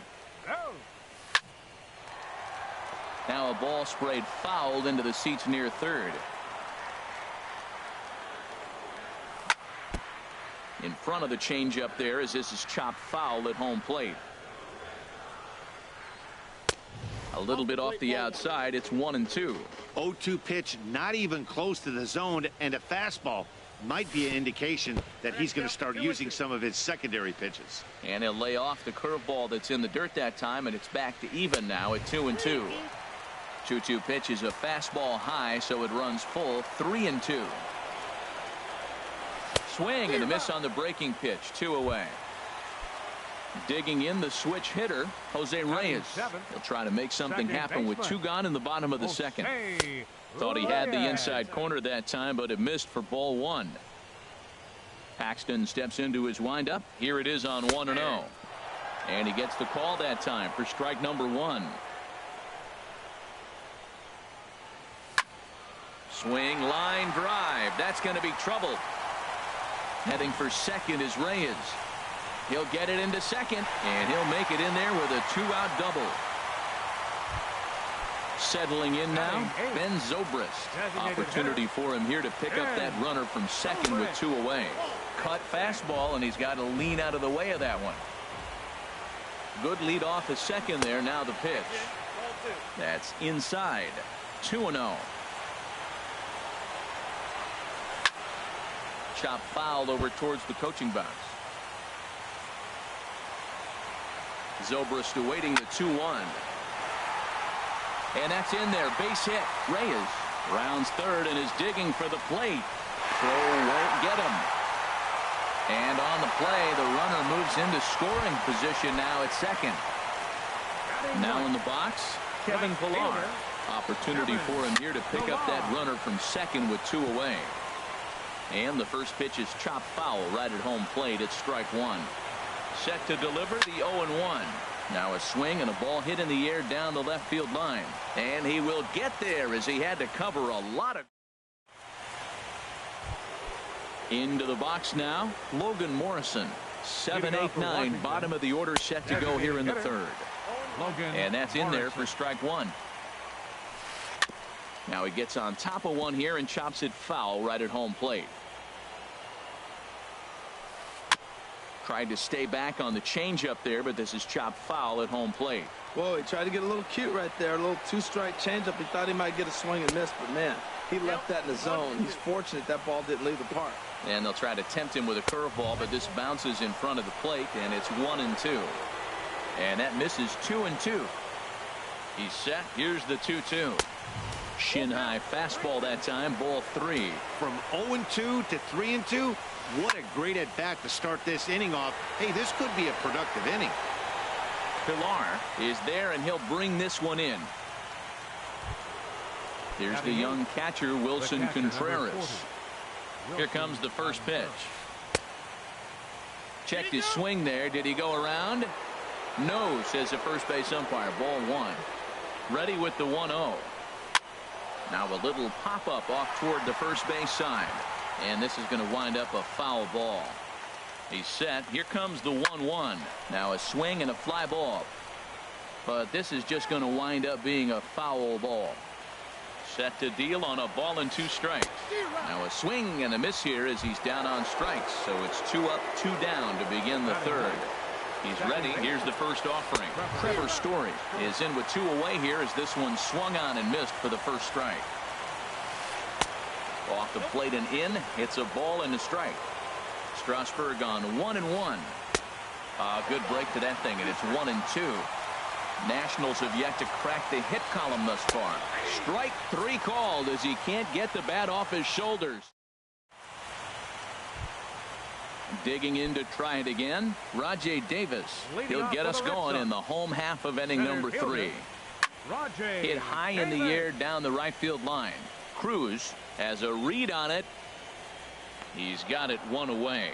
Now a ball sprayed fouled into the seats near third. In front of the changeup there as this is chopped foul at home plate. A little bit off the outside. It's 1-2. 0-2 pitch, not even close to the zone, and a fastball might be an indication that he's going to start using some of his secondary pitches. And he'll lay off the curveball that's in the dirt that time, and it's back to even now at 2-2. 2-2 pitch is a fastball high, so it runs full. 3-2. Swing and a miss on the breaking pitch. 2 away. Digging in the switch hitter, Jose Reyes. He'll try to make something happen with 2 gone in the bottom of the second. Thought he had the inside corner that time, but it missed for ball 1. Paxton steps into his windup. Here it is on 1-0. And he gets the call that time for strike number 1. Swing, line drive. That's going to be trouble. Heading for second is Reyes. He'll get it into second, and he'll make it in there with a 2-out double. Settling in now, Ben Zobrist. Opportunity for him here to pick up that runner from second with 2 away. Cut fastball, and he's got to lean out of the way of that one. Good lead off at second there. Now the pitch. That's inside. 2-0. Chop foul over towards the coaching box. Zobrist awaiting the 2-1. And that's in there. Base hit. Reyes rounds third and is digging for the plate. Throw won't get him. And on the play, the runner moves into scoring position now at second. Now in the box, Kevin Pillar. Opportunity for him here to pick up that runner from second with 2 away. And the first pitch is chopped foul right at home plate. It's strike 1. Set to deliver the 0-1. Now a swing and a ball hit in the air down the left field line. And he will get there as he had to cover a lot of. Into the box now, Logan Morrison. 7, 8, 9, bottom of the order set to go here in the third. And that's in there for strike 1. Now he gets on top of one here and chops it foul right at home plate. Tried to stay back on the changeup there, but this is chopped foul at home plate. Whoa, he tried to get a little cute right there. A little 2-strike changeup. He thought he might get a swing and miss, but man, he left that in the zone. He's fortunate that ball didn't leave the park. And they'll try to tempt him with a curveball, but this bounces in front of the plate, and it's 1-2. And that misses 2-2. He's set. Here's the 2-2. Shin high fastball that time. Ball 3. From 0-2 to 3-2. What a great at bat to start this inning off. Hey, this could be a productive inning. Pillar is there, and he'll bring this one in. Here's the young catcher, Wilson Contreras. Here comes the first pitch. Checked his swing there. Did he go around? No, says the first base umpire. Ball 1. Ready with the 1-0. Now a little pop-up off toward the first base side. And this is going to wind up a foul ball. He's set. Here comes the 1-1. Now a swing and a fly ball. But this is just going to wind up being a foul ball. Set to deal on a ball and 2 strikes. Now a swing and a miss here as he's down on strikes. So it's 2 up, 2 down to begin the third. He's ready. Here's the first offering. Trevor Story is in with 2 away here as this one swung on and missed for the first strike. Off the plate and in. It's a ball and a strike. Strasburg on 1-1. Good break to that thing, and it's 1-2. Nationals have yet to crack the hit column thus far. Strike 3 called as he can't get the bat off his shoulders. Digging in to try it again. Rajay Davis. He'll get us going in the home half of inning number 3. Hit high in the air down the right field line. Cruz has a read on it. He's got it 1 away.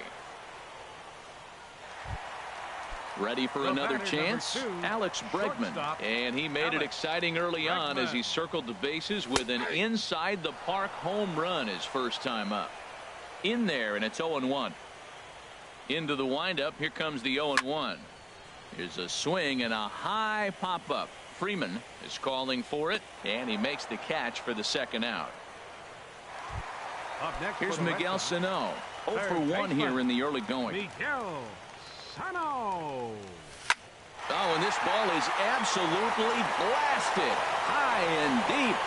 Ready for another chance. Alex Bregman. And he made it exciting early on as he circled the bases with an inside the park home run his first time up. In there, and it's 0-1. Into the windup. Here comes the 0-1. Here's a swing and a high pop-up. Freeman is calling for it, and he makes the catch for the second out. Here's Miguel Sano. 0 for 1 here in the early going. Miguel Sano. Oh, and this ball is absolutely blasted high and deep.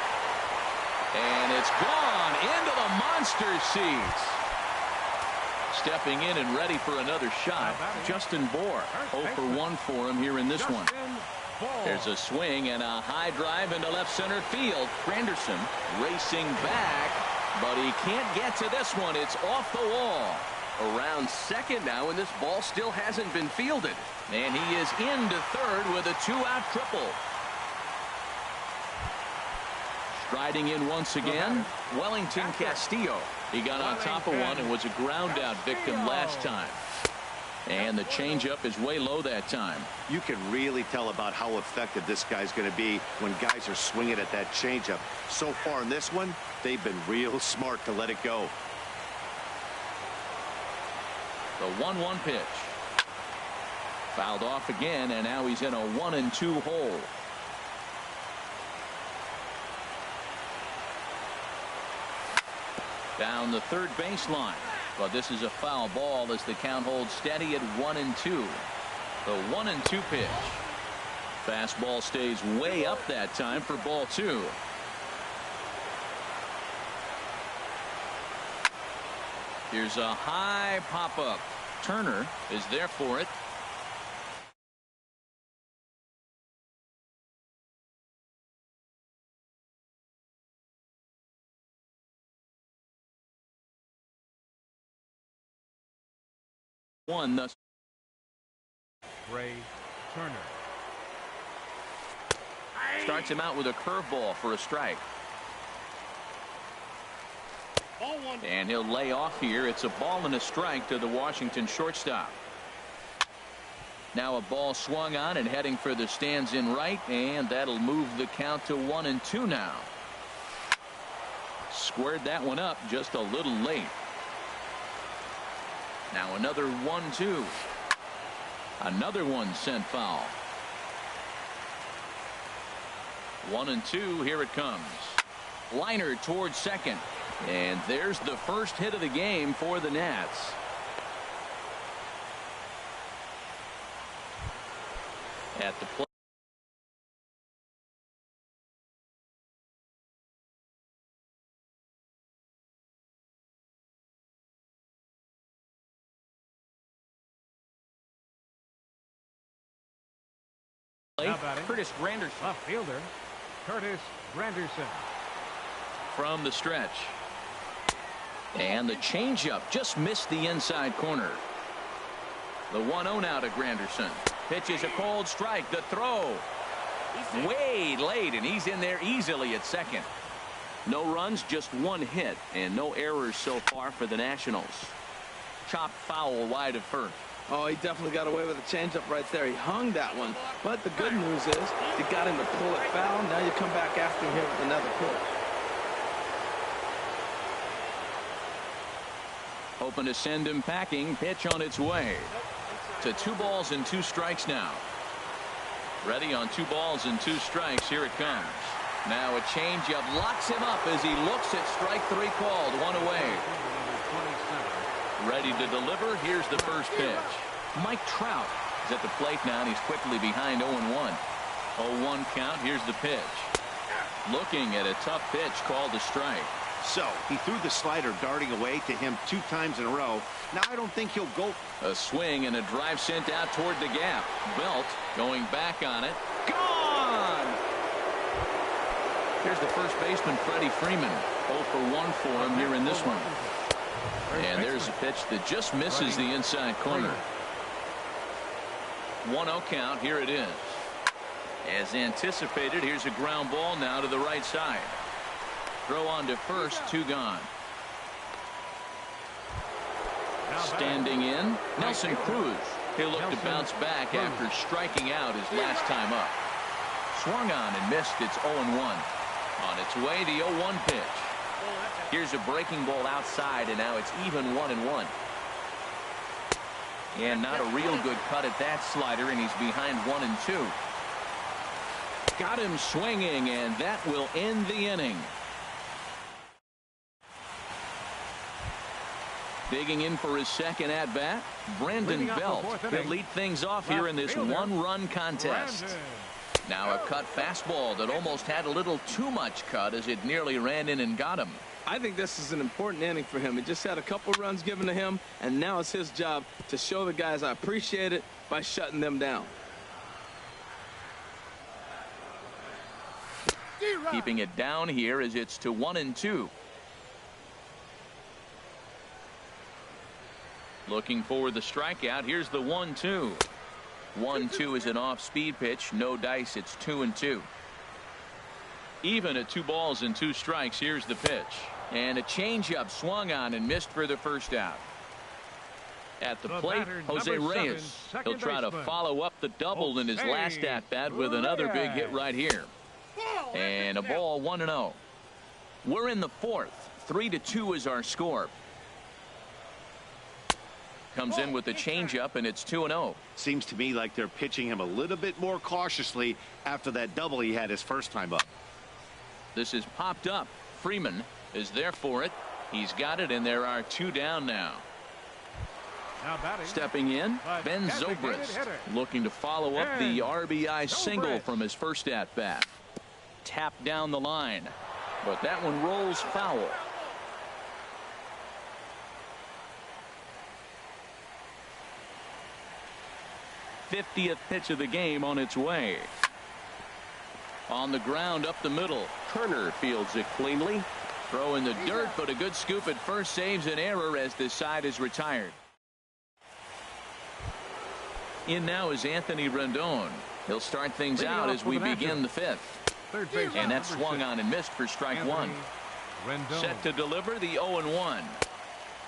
And it's gone into the monster seats. Stepping in and ready for another shot. Justin Bohr. 0 for 1 for him here in this one. There's a swing and a high drive into left center field. Granderson racing back, but he can't get to this one. It's off the wall. Around second now, and this ball still hasn't been fielded. And he is into third with a 2-out triple. Striding in once again, Wellington Castillo. He got on top of one and was a ground out victim last time. And the changeup is way low that time. You can really tell about how effective this guy's going to be when guys are swinging at that changeup. So far in this one, they've been real smart to let it go. The 1-1 pitch. Fouled off again, and now he's in a 1-2 hole. Down the third baseline. But this is a foul ball as the count holds steady at 1-2. The 1-2 pitch. Fastball stays way up that time for ball 2. Here's a high pop-up. Turner is there for it. One thus. Ray Turner. Starts him out with a curveball for a strike. And he'll lay off here. It's a ball and a strike to the Washington shortstop. Now a ball swung on and heading for the stands in right, and that'll move the count to 1-2 now. Squared that one up just a little late. Now another 1-2. Another one sent foul. 1-2. Here it comes. Liner towards second. And there's the first hit of the game for the Nats. At the plate. Curtis Granderson. Left fielder Curtis Granderson. From the stretch. And the changeup just missed the inside corner. The 1-0 now to Granderson. Pitches a cold strike. The throw. Way late, and he's in there easily at second. No runs, just one hit, and no errors so far for the Nationals. Chopped foul wide of first. Oh, he definitely got away with a changeup right there. He hung that one. But the good news is you got him to pull it foul. Now you come back after him here with another pitch. Hoping to send him packing. Pitch on its way. To 2 balls and 2 strikes now. Ready on 2 balls and 2 strikes. Here it comes. Now a changeup locks him up as he looks at strike 3 called. 1 away. Ready to deliver. Here's the first pitch. Mike Trout is at the plate now, and he's quickly behind 0-1. 0-1 count. Here's the pitch. Looking at a tough pitch called a strike. So he threw the slider darting away to him 2 times in a row. Now I don't think he'll go. A swing and a drive sent out toward the gap. Belt going back on it. Gone! Here's the first baseman, Freddie Freeman. 0 for 1 for him here in this one. And there's a pitch that just misses the inside corner. 1-0 count. Here it is. As anticipated, here's a ground ball now to the right side. Throw on to first. 2 gone. Standing in, Nelson Cruz. He'll look to bounce back after striking out his last time up. Swung on and missed. It's 0-1. On its way, the 0-1 pitch. Here's a breaking ball outside, and now it's even 1-1. And not a real good cut at that slider, and he's behind 1-2. Got him swinging, and that will end the inning. Digging in for his second at-bat, Brandon Belt. He'll lead things off here in this 1-run contest. Now a cut fastball that almost had a little too much cut as it nearly ran in and got him. I think this is an important inning for him. He just had a couple runs given to him, and now it's his job to show the guys I appreciate it by shutting them down. Keeping it down here as it's to 1-2. Looking for the strikeout. Here's the 1-2. 1-2 is an off-speed pitch. No dice. It's 2-2. Even at 2 balls and 2 strikes. Here's the pitch. And a changeup swung on and missed for the first out. At the plate, Jose Reyes. He'll try to follow up the double in his last at-bat with another big hit right here. And a ball, 1-0. We're in the 4th. 3-2 is our score. Comes in with the changeup, and it's 2-0. Seems to me like they're pitching him a little bit more cautiously after that double he had his first time up. This is popped up. Freeman is there for it. He's got it, and there are 2 down now. Now batting. Stepping in, Ben Zobrist, looking to follow up the RBI single from his first at-bat. Tapped down the line, but that one rolls foul. '50th pitch of the game on its way. On the ground up the middle. Turner fields it cleanly. Throw in the dirt, but a good scoop at first saves an error as this side is retired. In now is Anthony Rendon. He'll start things out as we begin the 5th. And that swung on and missed for strike 1. Set to deliver the 0-1.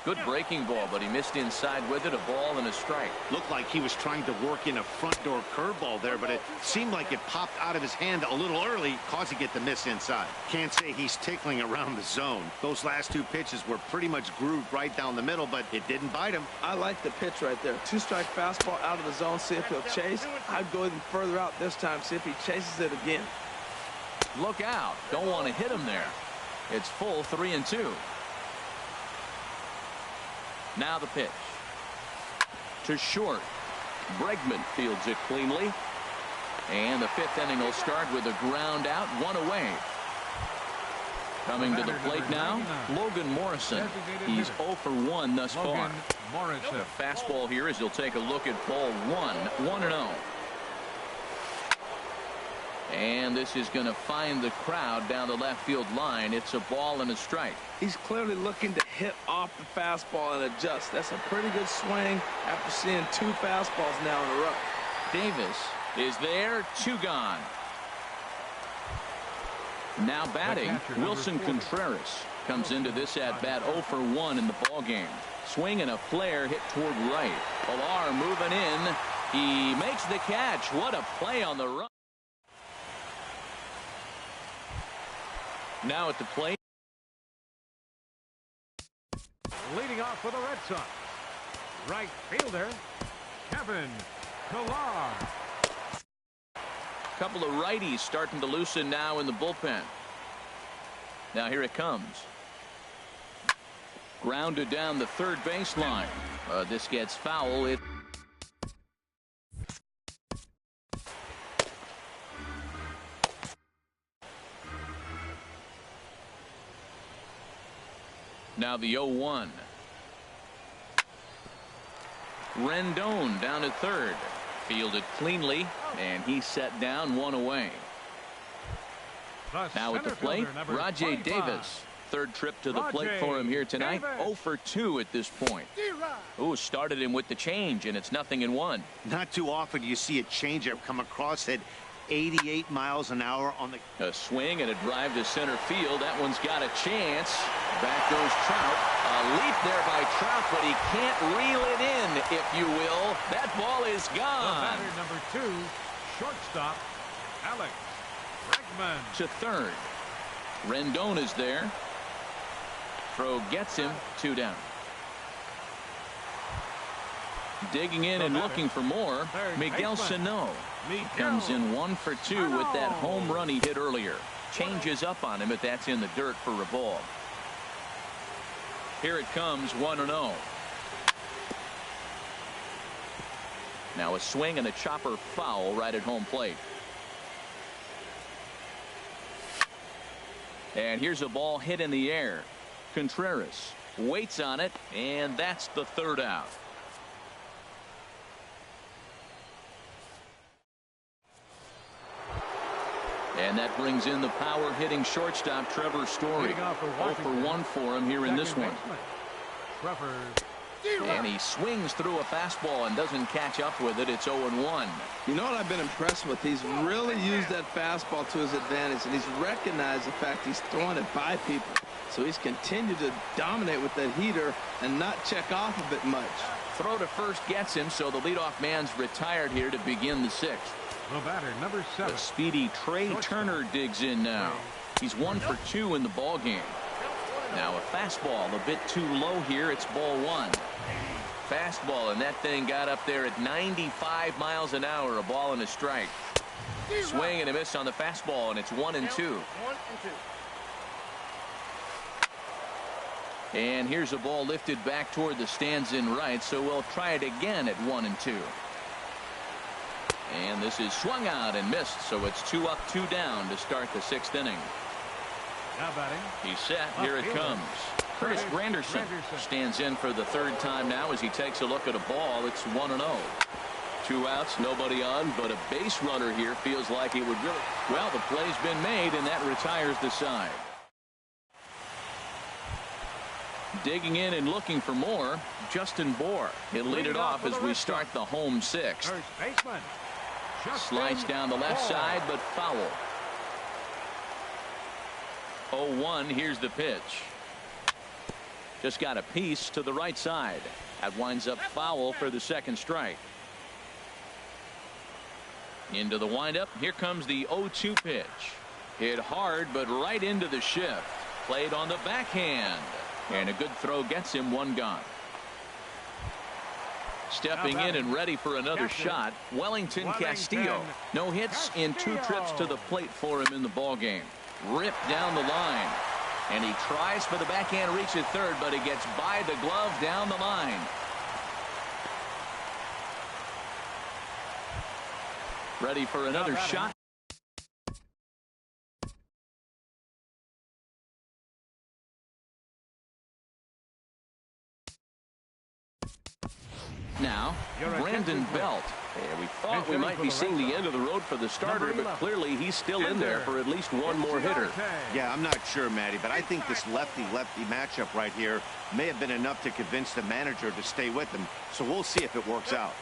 Good breaking ball, but he missed inside with it. A ball and a strike. Looked like he was trying to work in a front door curveball there, but it seemed like it popped out of his hand a little early, causing it to miss inside. Can't say he's tickling around the zone. Those last 2 pitches were pretty much grooved right down the middle, but it didn't bite him. I like the pitch right there. 2-strike fastball out of the zone. See if he'll chase. I'd go even further out this time. See if he chases it again. Look out. Don't want to hit him there. It's full 3-2. Now the pitch. To short. Bregman fields it cleanly. And the 5th inning will start with a ground out, 1 away. Coming to the plate now, Logan Morrison. He's 0 for 1 thus far. The fastball here as he'll take a look at ball 1, 1-0. And this is going to find the crowd down the left field line. It's a ball and a strike. He's clearly looking to hit off the fastball and adjust. That's a pretty good swing after seeing 2 fastballs now in a row. Davis is there, 2 gone. Now batting, Wilson Contreras comes into this at bat 0 for 1 in the ball game. Swing and a flare hit toward right. Pilar moving in. He makes the catch. What a play on the run. Now at the plate. Leading off for the Red Sox, right fielder Kevin Pillar. Couple of righties starting to loosen now in the bullpen. Now here it comes. Grounded down the third baseline. This gets foul. Now the 0-1. Rendon down at third. Fielded cleanly, and he's set down, 1 away. Now at the plate, Rajai Davis. Third trip to the plate for him here tonight. 0 for 2 at this point. Ooh, started him with the change, and it's 0-1. Not too often you see a changeup come across at 88 miles an hour on the... A swing and a drive to center field. That one's got a chance. Back goes Trout. A leap there by Trout, but he can't reel it in, if you will. That ball is gone. The batter, number 2, shortstop, Alex Bregman. To third. Rendon is there. Throw gets him, 2 down. Digging in and looking for more, Miguel Sano. Comes in 1 for 2 with that home run he hit earlier. Changes up on him, but that's in the dirt for a ball. Here it comes, 1-0. Now a swing and a chopper foul right at home plate. And here's a ball hit in the air. Contreras waits on it, and that's the 3rd out. And that brings in the power hitting shortstop Trevor Story. 0 for 1 for him here in this one. And he swings through a fastball and doesn't catch up with it. It's 0-1. You know what I've been impressed with? He's really used that fastball to his advantage, and he's recognized the fact he's throwing it by people. So he's continued to dominate with that heater and not check off a bit much. Throw to first gets him, so the leadoff man's retired here to begin the 6th. The batter, number 7. The speedy Trey Turner digs in now. He's 1 for 2 in the ball game. Now a fastball a bit too low here. It's ball 1. Fastball, and that thing got up there at 95 miles an hour. A ball and a strike. Swing and a miss on the fastball, and it's 1-2. And here's a ball lifted back toward the stands in right, so we'll try it again at 1-2. And this is swung out and missed, so it's 2 up, 2 down to start the 6th inning. Now batting. He's set. Here it comes. Curtis Granderson stands in for the 3rd time now as he takes a look at a ball. It's 1-0. 2 outs, nobody on, but a base runner here feels like it would really. Well, the play's been made, and that retires the side. Digging in and looking for more, Justin Bohr. He'll lead it off as we start the home 6th. First baseman. Slice down the left side, but foul. 0-1. Here's the pitch. Just got a piece to the right side. That winds up foul for the 2nd strike. Into the windup. Here comes the 0-2 pitch. Hit hard, but right into the shift. Played on the backhand. And a good throw gets him 1 gone. Stepping in and ready for another shot, Wellington Castillo. No hits in 2 trips to the plate for him in the ballgame. Ripped down the line. And he tries for the backhand reach at 3rd, but it gets by the glove down the line. Ready for another shot. Now, Brandon Belt. Yeah, we thought we might be seeing the end of the road for the starter, but clearly he's still in there for at least one more hitter. Yeah, I'm not sure, Matty, but I think this lefty-lefty matchup right here may have been enough to convince the manager to stay with him. So we'll see if it works out.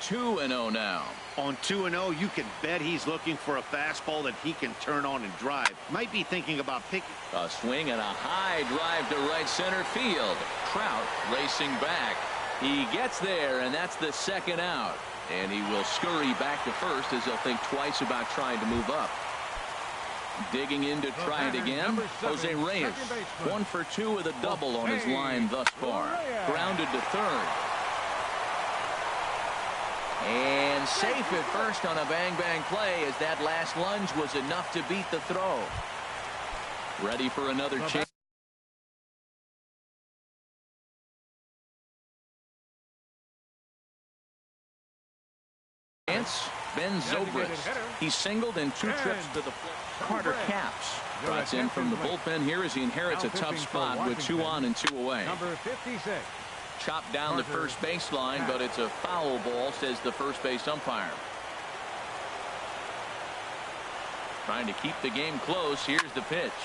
2-0 now. On 2-0, you can bet he's looking for a fastball that he can turn on and drive. Might be thinking about picking. A swing and a high drive to right center field. Trout racing back. He gets there, and that's the 2nd out. And he will scurry back to 1st as he'll think twice about trying to move up. Digging in to try it again. Jose Reyes. 1 for 2 with a double on his line thus far. Grounded to 3rd. And safe at 1st on a bang-bang play as that last lunge was enough to beat the throw. Ready for another chance. Ben Zobrist. He singled in 2 trips to the plate. Carter Capps trots in from the bullpen here as he inherits a tough spot with 2 on and 2 away. Number 56. Chopped down the first baseline, but it's a foul ball, says the first base umpire. Trying to keep the game close. Here's the pitch.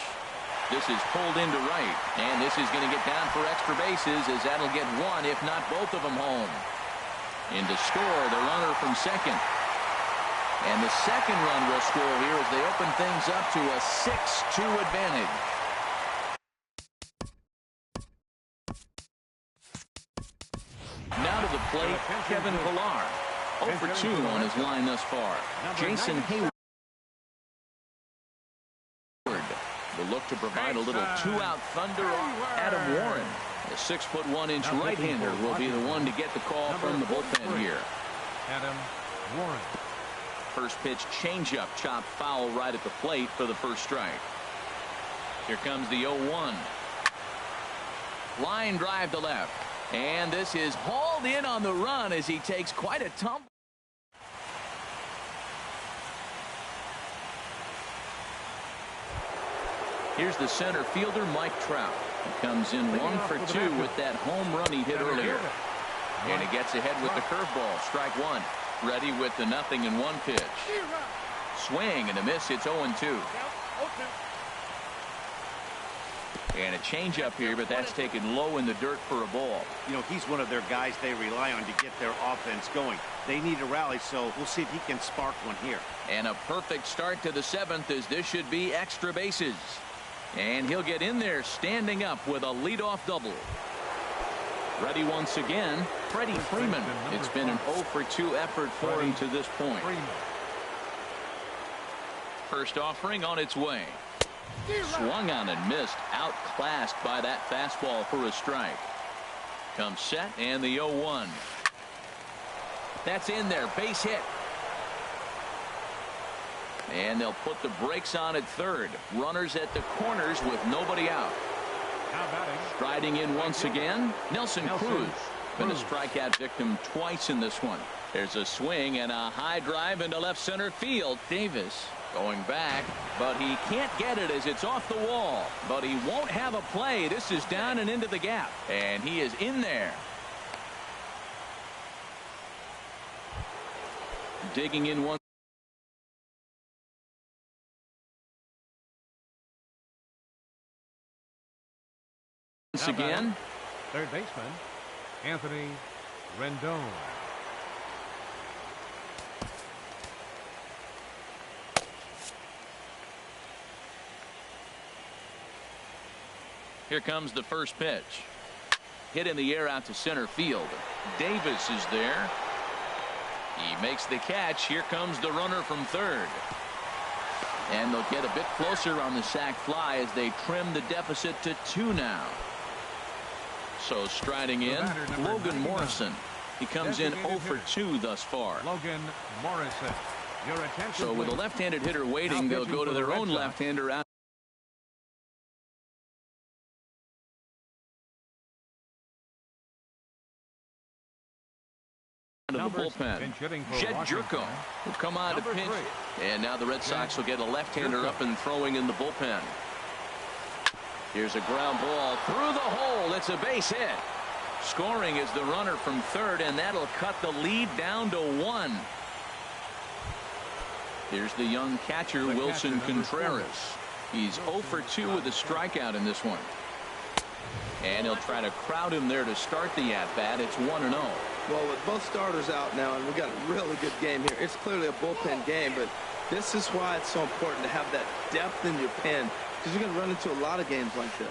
This is pulled into right, and this is going to get down for extra bases as that'll get 1, if not both of them, home. In to score the runner from 2nd. And the 2nd run will score here as they open things up to a 6-2 advantage. Now to the plate, Kevin Pillar. 0 for 2 on his line thus far. Jason Hayward will look to provide a little 2-out thunder on Adam Warren. The 6'1" right-hander will be the one to get the call from the bullpen here. Adam Warren. First pitch changeup, chopped foul right at the plate for the 1st strike. Here comes the 0-1. Line drive to left. And this is hauled in on the run as he takes quite a tumble. Here's the center fielder, Mike Trout. He comes in 1 for 2 with that home run he hit earlier. And he gets ahead with the curveball. Strike 1. Ready with the 0-1 pitch. Swing and a miss. It's 0-2. And a changeup here, but that's taken low in the dirt for a ball. You know, he's one of their guys they rely on to get their offense going. They need a rally, so we'll see if he can spark one here. And a perfect start to the 7th as this should be extra bases. And he'll get in there standing up with a leadoff double. Ready once again, Freddie Freeman. It's been an 0 for 2 effort for him to this point. First offering on its way. Swung on and missed. Outclassed by that fastball for a strike. Comes set and the 0-1. That's in there. Base hit. And they'll put the brakes on at 3rd. Runners at the corners with nobody out. Now batting. Striding in once again, Nelson Cruz. Been a strikeout victim twice in this one. There's a swing and a high drive into left center field. Davis going back, but he can't get it as it's off the wall. But he won't have a play. This is down and into the gap, and he is in there. Digging in once again. Third baseman, Anthony Rendon. Here comes the first pitch. Hit in the air out to center field. Davis is there. He makes the catch. Here comes the runner from third. And they'll get a bit closer on the sac fly as they trim the deficit to 2 now. So striding in, Logan Morrison. He comes in 0 for 2 thus far. Logan Morrison. Your attention, So with a left-handed hitter waiting, they'll go to their own left-hander out. To the bullpen. Jed Jerko will come on to pinch. And now the Red Sox will get a left-hander up and throwing in the bullpen. Here's a ground ball through the hole. It's a base hit. Scoring is the runner from third, and that'll cut the lead down to 1. Here's the young catcher, Wilson Contreras. He's 0 for 2 with a strikeout in this one. And he'll try to crowd him there to start the at-bat. It's 1-0. Well, with both starters out now, and we've got a really good game here. It's clearly a bullpen game, but this is why it's so important to have that depth in your pen, because you're going to run into a lot of games like this.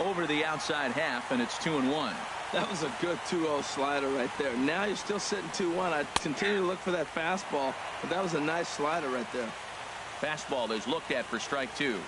Over the outside half, and it's 2-1. That was a good 2-0 slider right there. Now you're still sitting 2-1. I continue to look for that fastball, but that was a nice slider right there. Fastball is looked at for strike 2.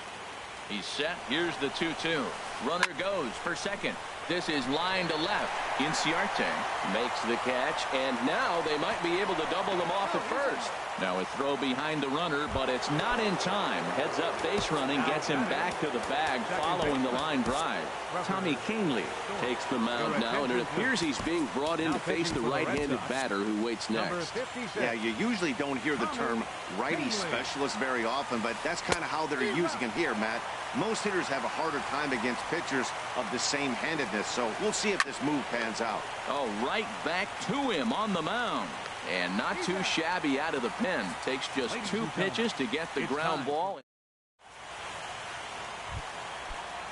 He's set. Here's the 2-2. Runner goes for second. This is line to left. Inciarte makes the catch, and now they might be able to double them off at first. Now a throw behind the runner, but it's not in time. Heads up base running gets him back to the bag following the line drive. Tommy Canely takes the mound now, and it appears he's being brought in to face the right-handed batter who waits next. Yeah, you usually don't hear the term righty specialist very often, but that's kind of how they're using him here, Matt. Most hitters have a harder time against pitchers of the same handedness, so we'll see if this move pans out. Oh, right back to him on the mound. And not too shabby out of the pen. Takes just 2 pitches to get the ground ball.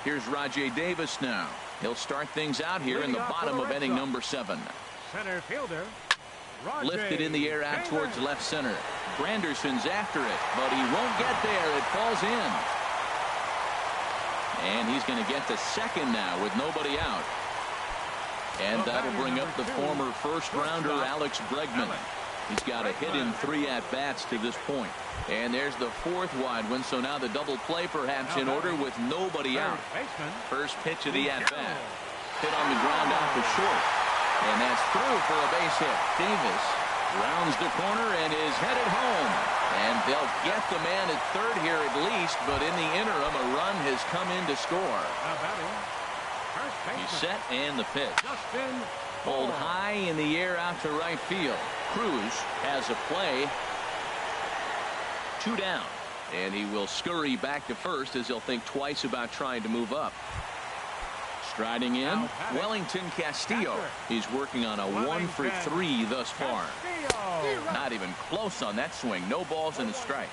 Here's Rajai Davis now. He'll start things out here in the bottom of inning number 7. Center fielder. Lifted in the air out towards left center. Granderson's after it, but he won't get there. It falls in. And he's going to get to second now with nobody out. And that'll bring up the former first-rounder Alex Bregman. He's got a hit in 3 at-bats to this point. And there's the 4th wide one, so now the double play perhaps in order with nobody out. First pitch of the at-bat. Hit on the ground out to short. And that's through for a base hit. Davis rounds the corner and is headed home. And they'll get the man at third here at least, but in the interim, a run has come in to score. He's set and the pitch. Pulled high in the air out to right field. Cruz has a play. 2 down. And he will scurry back to first as he'll think twice about trying to move up. Striding in, Wellington Castillo. He's working on a 1 for 3 thus far. Not even close on that swing. No balls and a strike.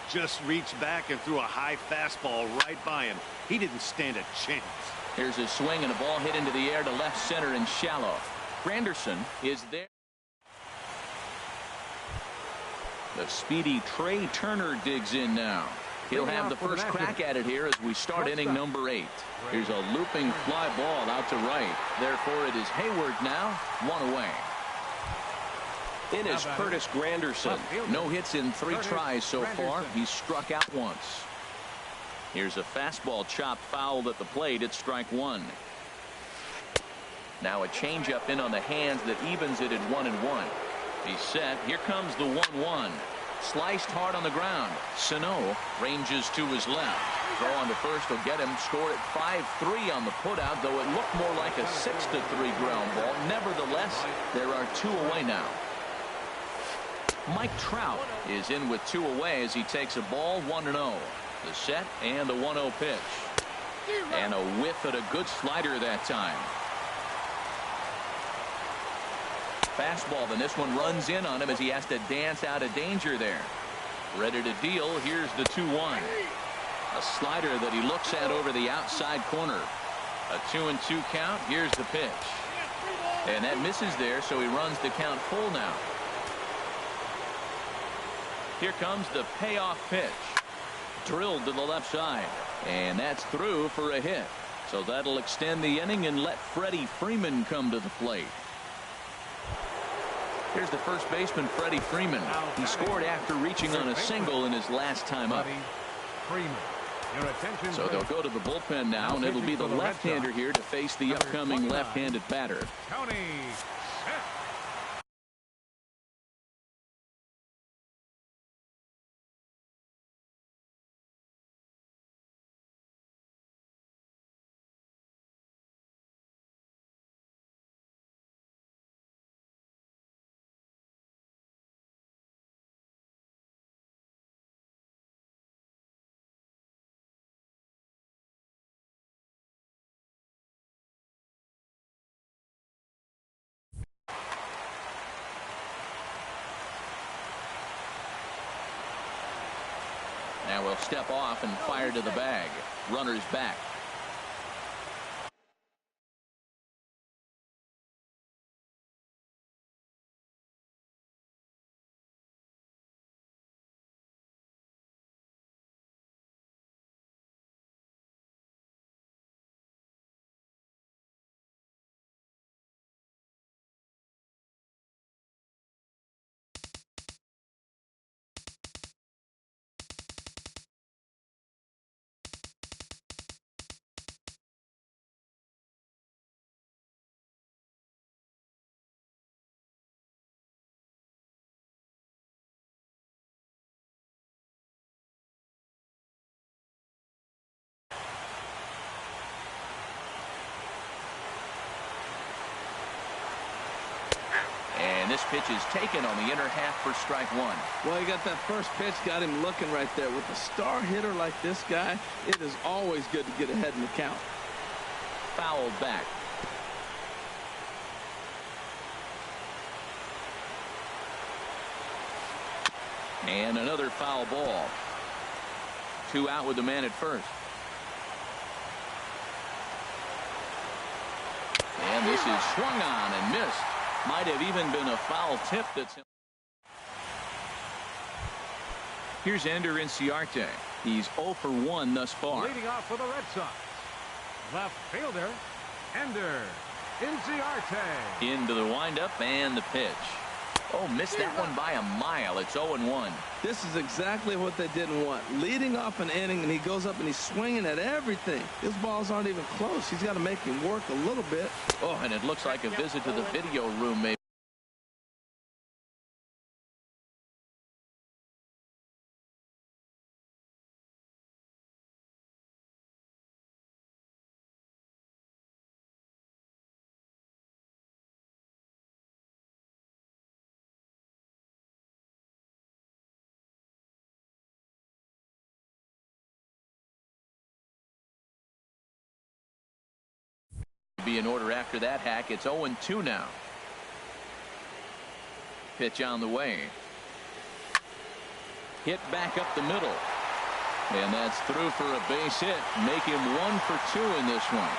Just reached back and threw a high fastball right by him. He didn't stand a chance. Here's a swing and a ball hit into the air to left center and shallow. Granderson is there. The speedy Trey Turner digs in now. He'll have the first crack at it here as we start inning number 8. Here's a looping fly ball out to right. Therefore, it is Hayward now, 1 away. In is Curtis Granderson. No hits in 3 tries so far. He's struck out once. Here's a fastball chopped fouled at the plate. It's strike 1. Now a changeup in on the hands that evens it at 1-1. He's set. Here comes the 1-1. Sliced hard on the ground. Sano ranges to his left. Throw on to first will get him. Scored at 5-3 on the putout, though it looked more like a 6-3 ground ball. Nevertheless, there are 2 away now. Mike Trout is in with 2 away as he takes a ball 1-0. The set and the 1-0 pitch. And a whiff at a good slider that time. Fastball, then this one runs in on him as he has to dance out of danger there. Ready to deal. Here's the 2-1. A slider that he looks at over the outside corner. A 2-2 count. Here's the pitch. And that misses there, so he runs the count full now. Here comes the payoff pitch. Drilled to the left side. And that's through for a hit. So that'll extend the inning and let Freddie Freeman come to the plate. Here's the first baseman, Freddie Freeman. He scored after reaching on a single in his last time up. So they'll go to the bullpen now, and it'll be the left-hander here to face the upcoming left-handed batter. Tony. Now we'll step off and fire to the bag. Runners back. And this pitch is taken on the inner half for strike 1. Well, he got that first pitch, got him looking right there. With a star hitter like this guy, it is always good to get ahead in the count. Fouled back. And another foul ball. 2 out with the man at first. And this is swung on and missed. Might have even been a foul tip. Here's Ender Inciarte. He's 0 for 1 thus far. Leading off for the Red Sox, left fielder Ender Inciarte. Into the windup and the pitch. Oh, missed that one by a mile. It's 0-1. This is exactly what they didn't want. Leading off an inning, and he goes up and he's swinging at everything. His balls aren't even close. He's got to make him work a little bit. Oh, and it looks like a visit to the video room maybe. Be in order after that hack. It's 0-2 now. Pitch on the way. Hit back up the middle. And that's through for a base hit. Make him 1 for 2 in this one.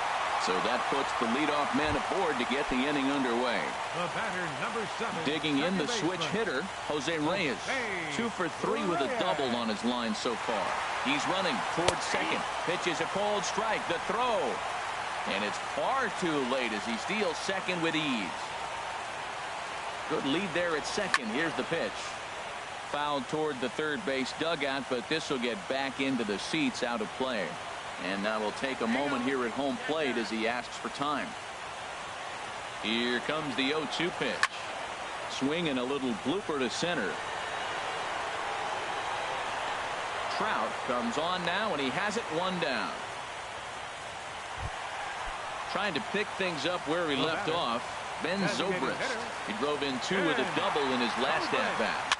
So that puts the leadoff man aboard to get the inning underway. The batter, number 7. Digging in the switch hitter, Jose Reyes. 2 for 3 with a double on his line so far. He's running towards second. Pitches a cold strike. The throw. And it's far too late as he steals second with ease. Good lead there at second. Here's the pitch. Fouled toward the third base dugout, but this will get back into the seats out of play. And now we'll take a moment here at home plate as he asks for time. Here comes the 0-2 pitch. Swing and a little blooper to center. Trout comes on now, and he has it one down. Trying to pick things up where he left off. Ben Zobrist. He drove in 2 with a double in his last at-bat.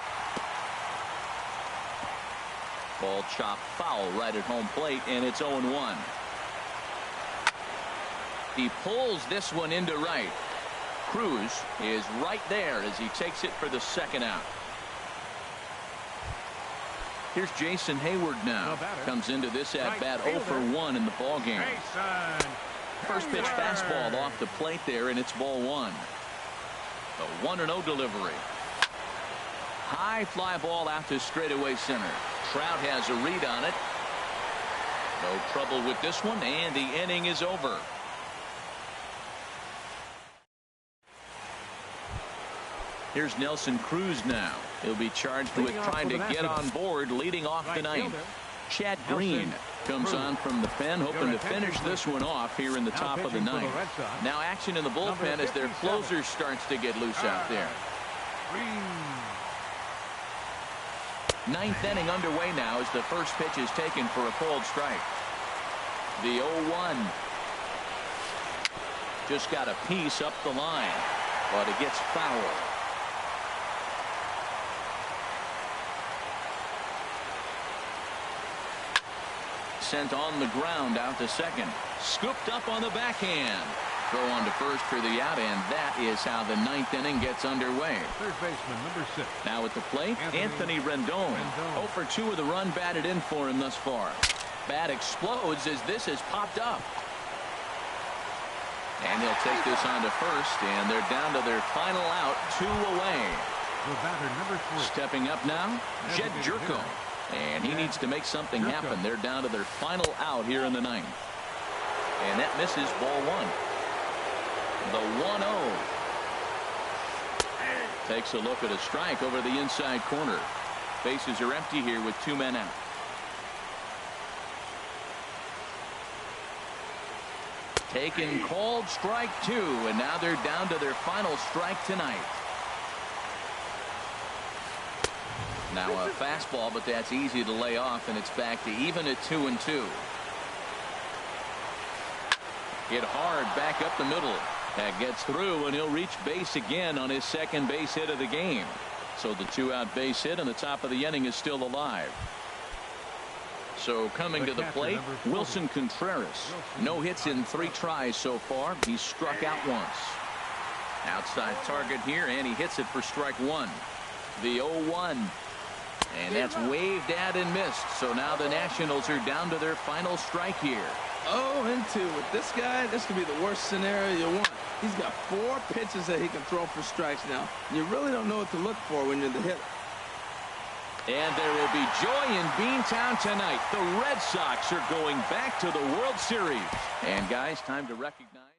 Ball chopped foul right at home plate, and it's 0-1. He pulls this one into right. Cruz is right there as he takes it for the second out. Here's Jason Hayward now. Comes into this at-bat 0 for 1 in the ballgame. First pitch fastball off the plate there, and it's ball 1. The 1-0 delivery. High fly ball out to straightaway center. Trout has a read on it. No trouble with this one, and the inning is over. Here's Nelson Cruz now. He'll be charged with trying to get on board, leading off the ninth. Chad Green comes on from the pen, hoping to finish this one off here in the top of the ninth. Now action in the bullpen as their closer starts to get loose out there. Ninth inning underway now as the first pitch is taken for a called strike. The 0-1. Just got a piece up the line, but it gets foul. Sent on the ground out to second. Scooped up on the backhand. Throw on to first for the out, and that is how the ninth inning gets underway. Third baseman, number 6. Now at the plate, Anthony Rendon. 0 for 2 of the run batted in for him thus far. Bat explodes as this has popped up. And he'll take this on to first, and they're down to their final out, 2 away. The batter, number 3. Stepping up now, Jed Jerko. And he needs to make something happen. They're down to their final out here in the ninth. And that misses ball 1. The 1-0. Takes a look at a strike over the inside corner. Bases are empty here with 2 men out. Taken, called strike 2, and now they're down to their final strike tonight. Now a fastball, but that's easy to lay off, and it's back to even at 2-2. Hit hard back up the middle. That gets through, and he'll reach base again on his second base hit of the game. So the 2-out base hit, and the top of the inning is still alive. So coming to the plate, Wilson Contreras. No hits in 3 tries so far. He's struck out once. Outside target here, and he hits it for strike 1. The 0-1. And that's waved at and missed. So now the Nationals are down to their final strike here. 0-2. With this guy, this could be the worst scenario you want. He's got 4 pitches that he can throw for strikes now. You really don't know what to look for when you're the hitter. And there will be joy in Beantown tonight. The Red Sox are going back to the World Series. And guys, time to recognize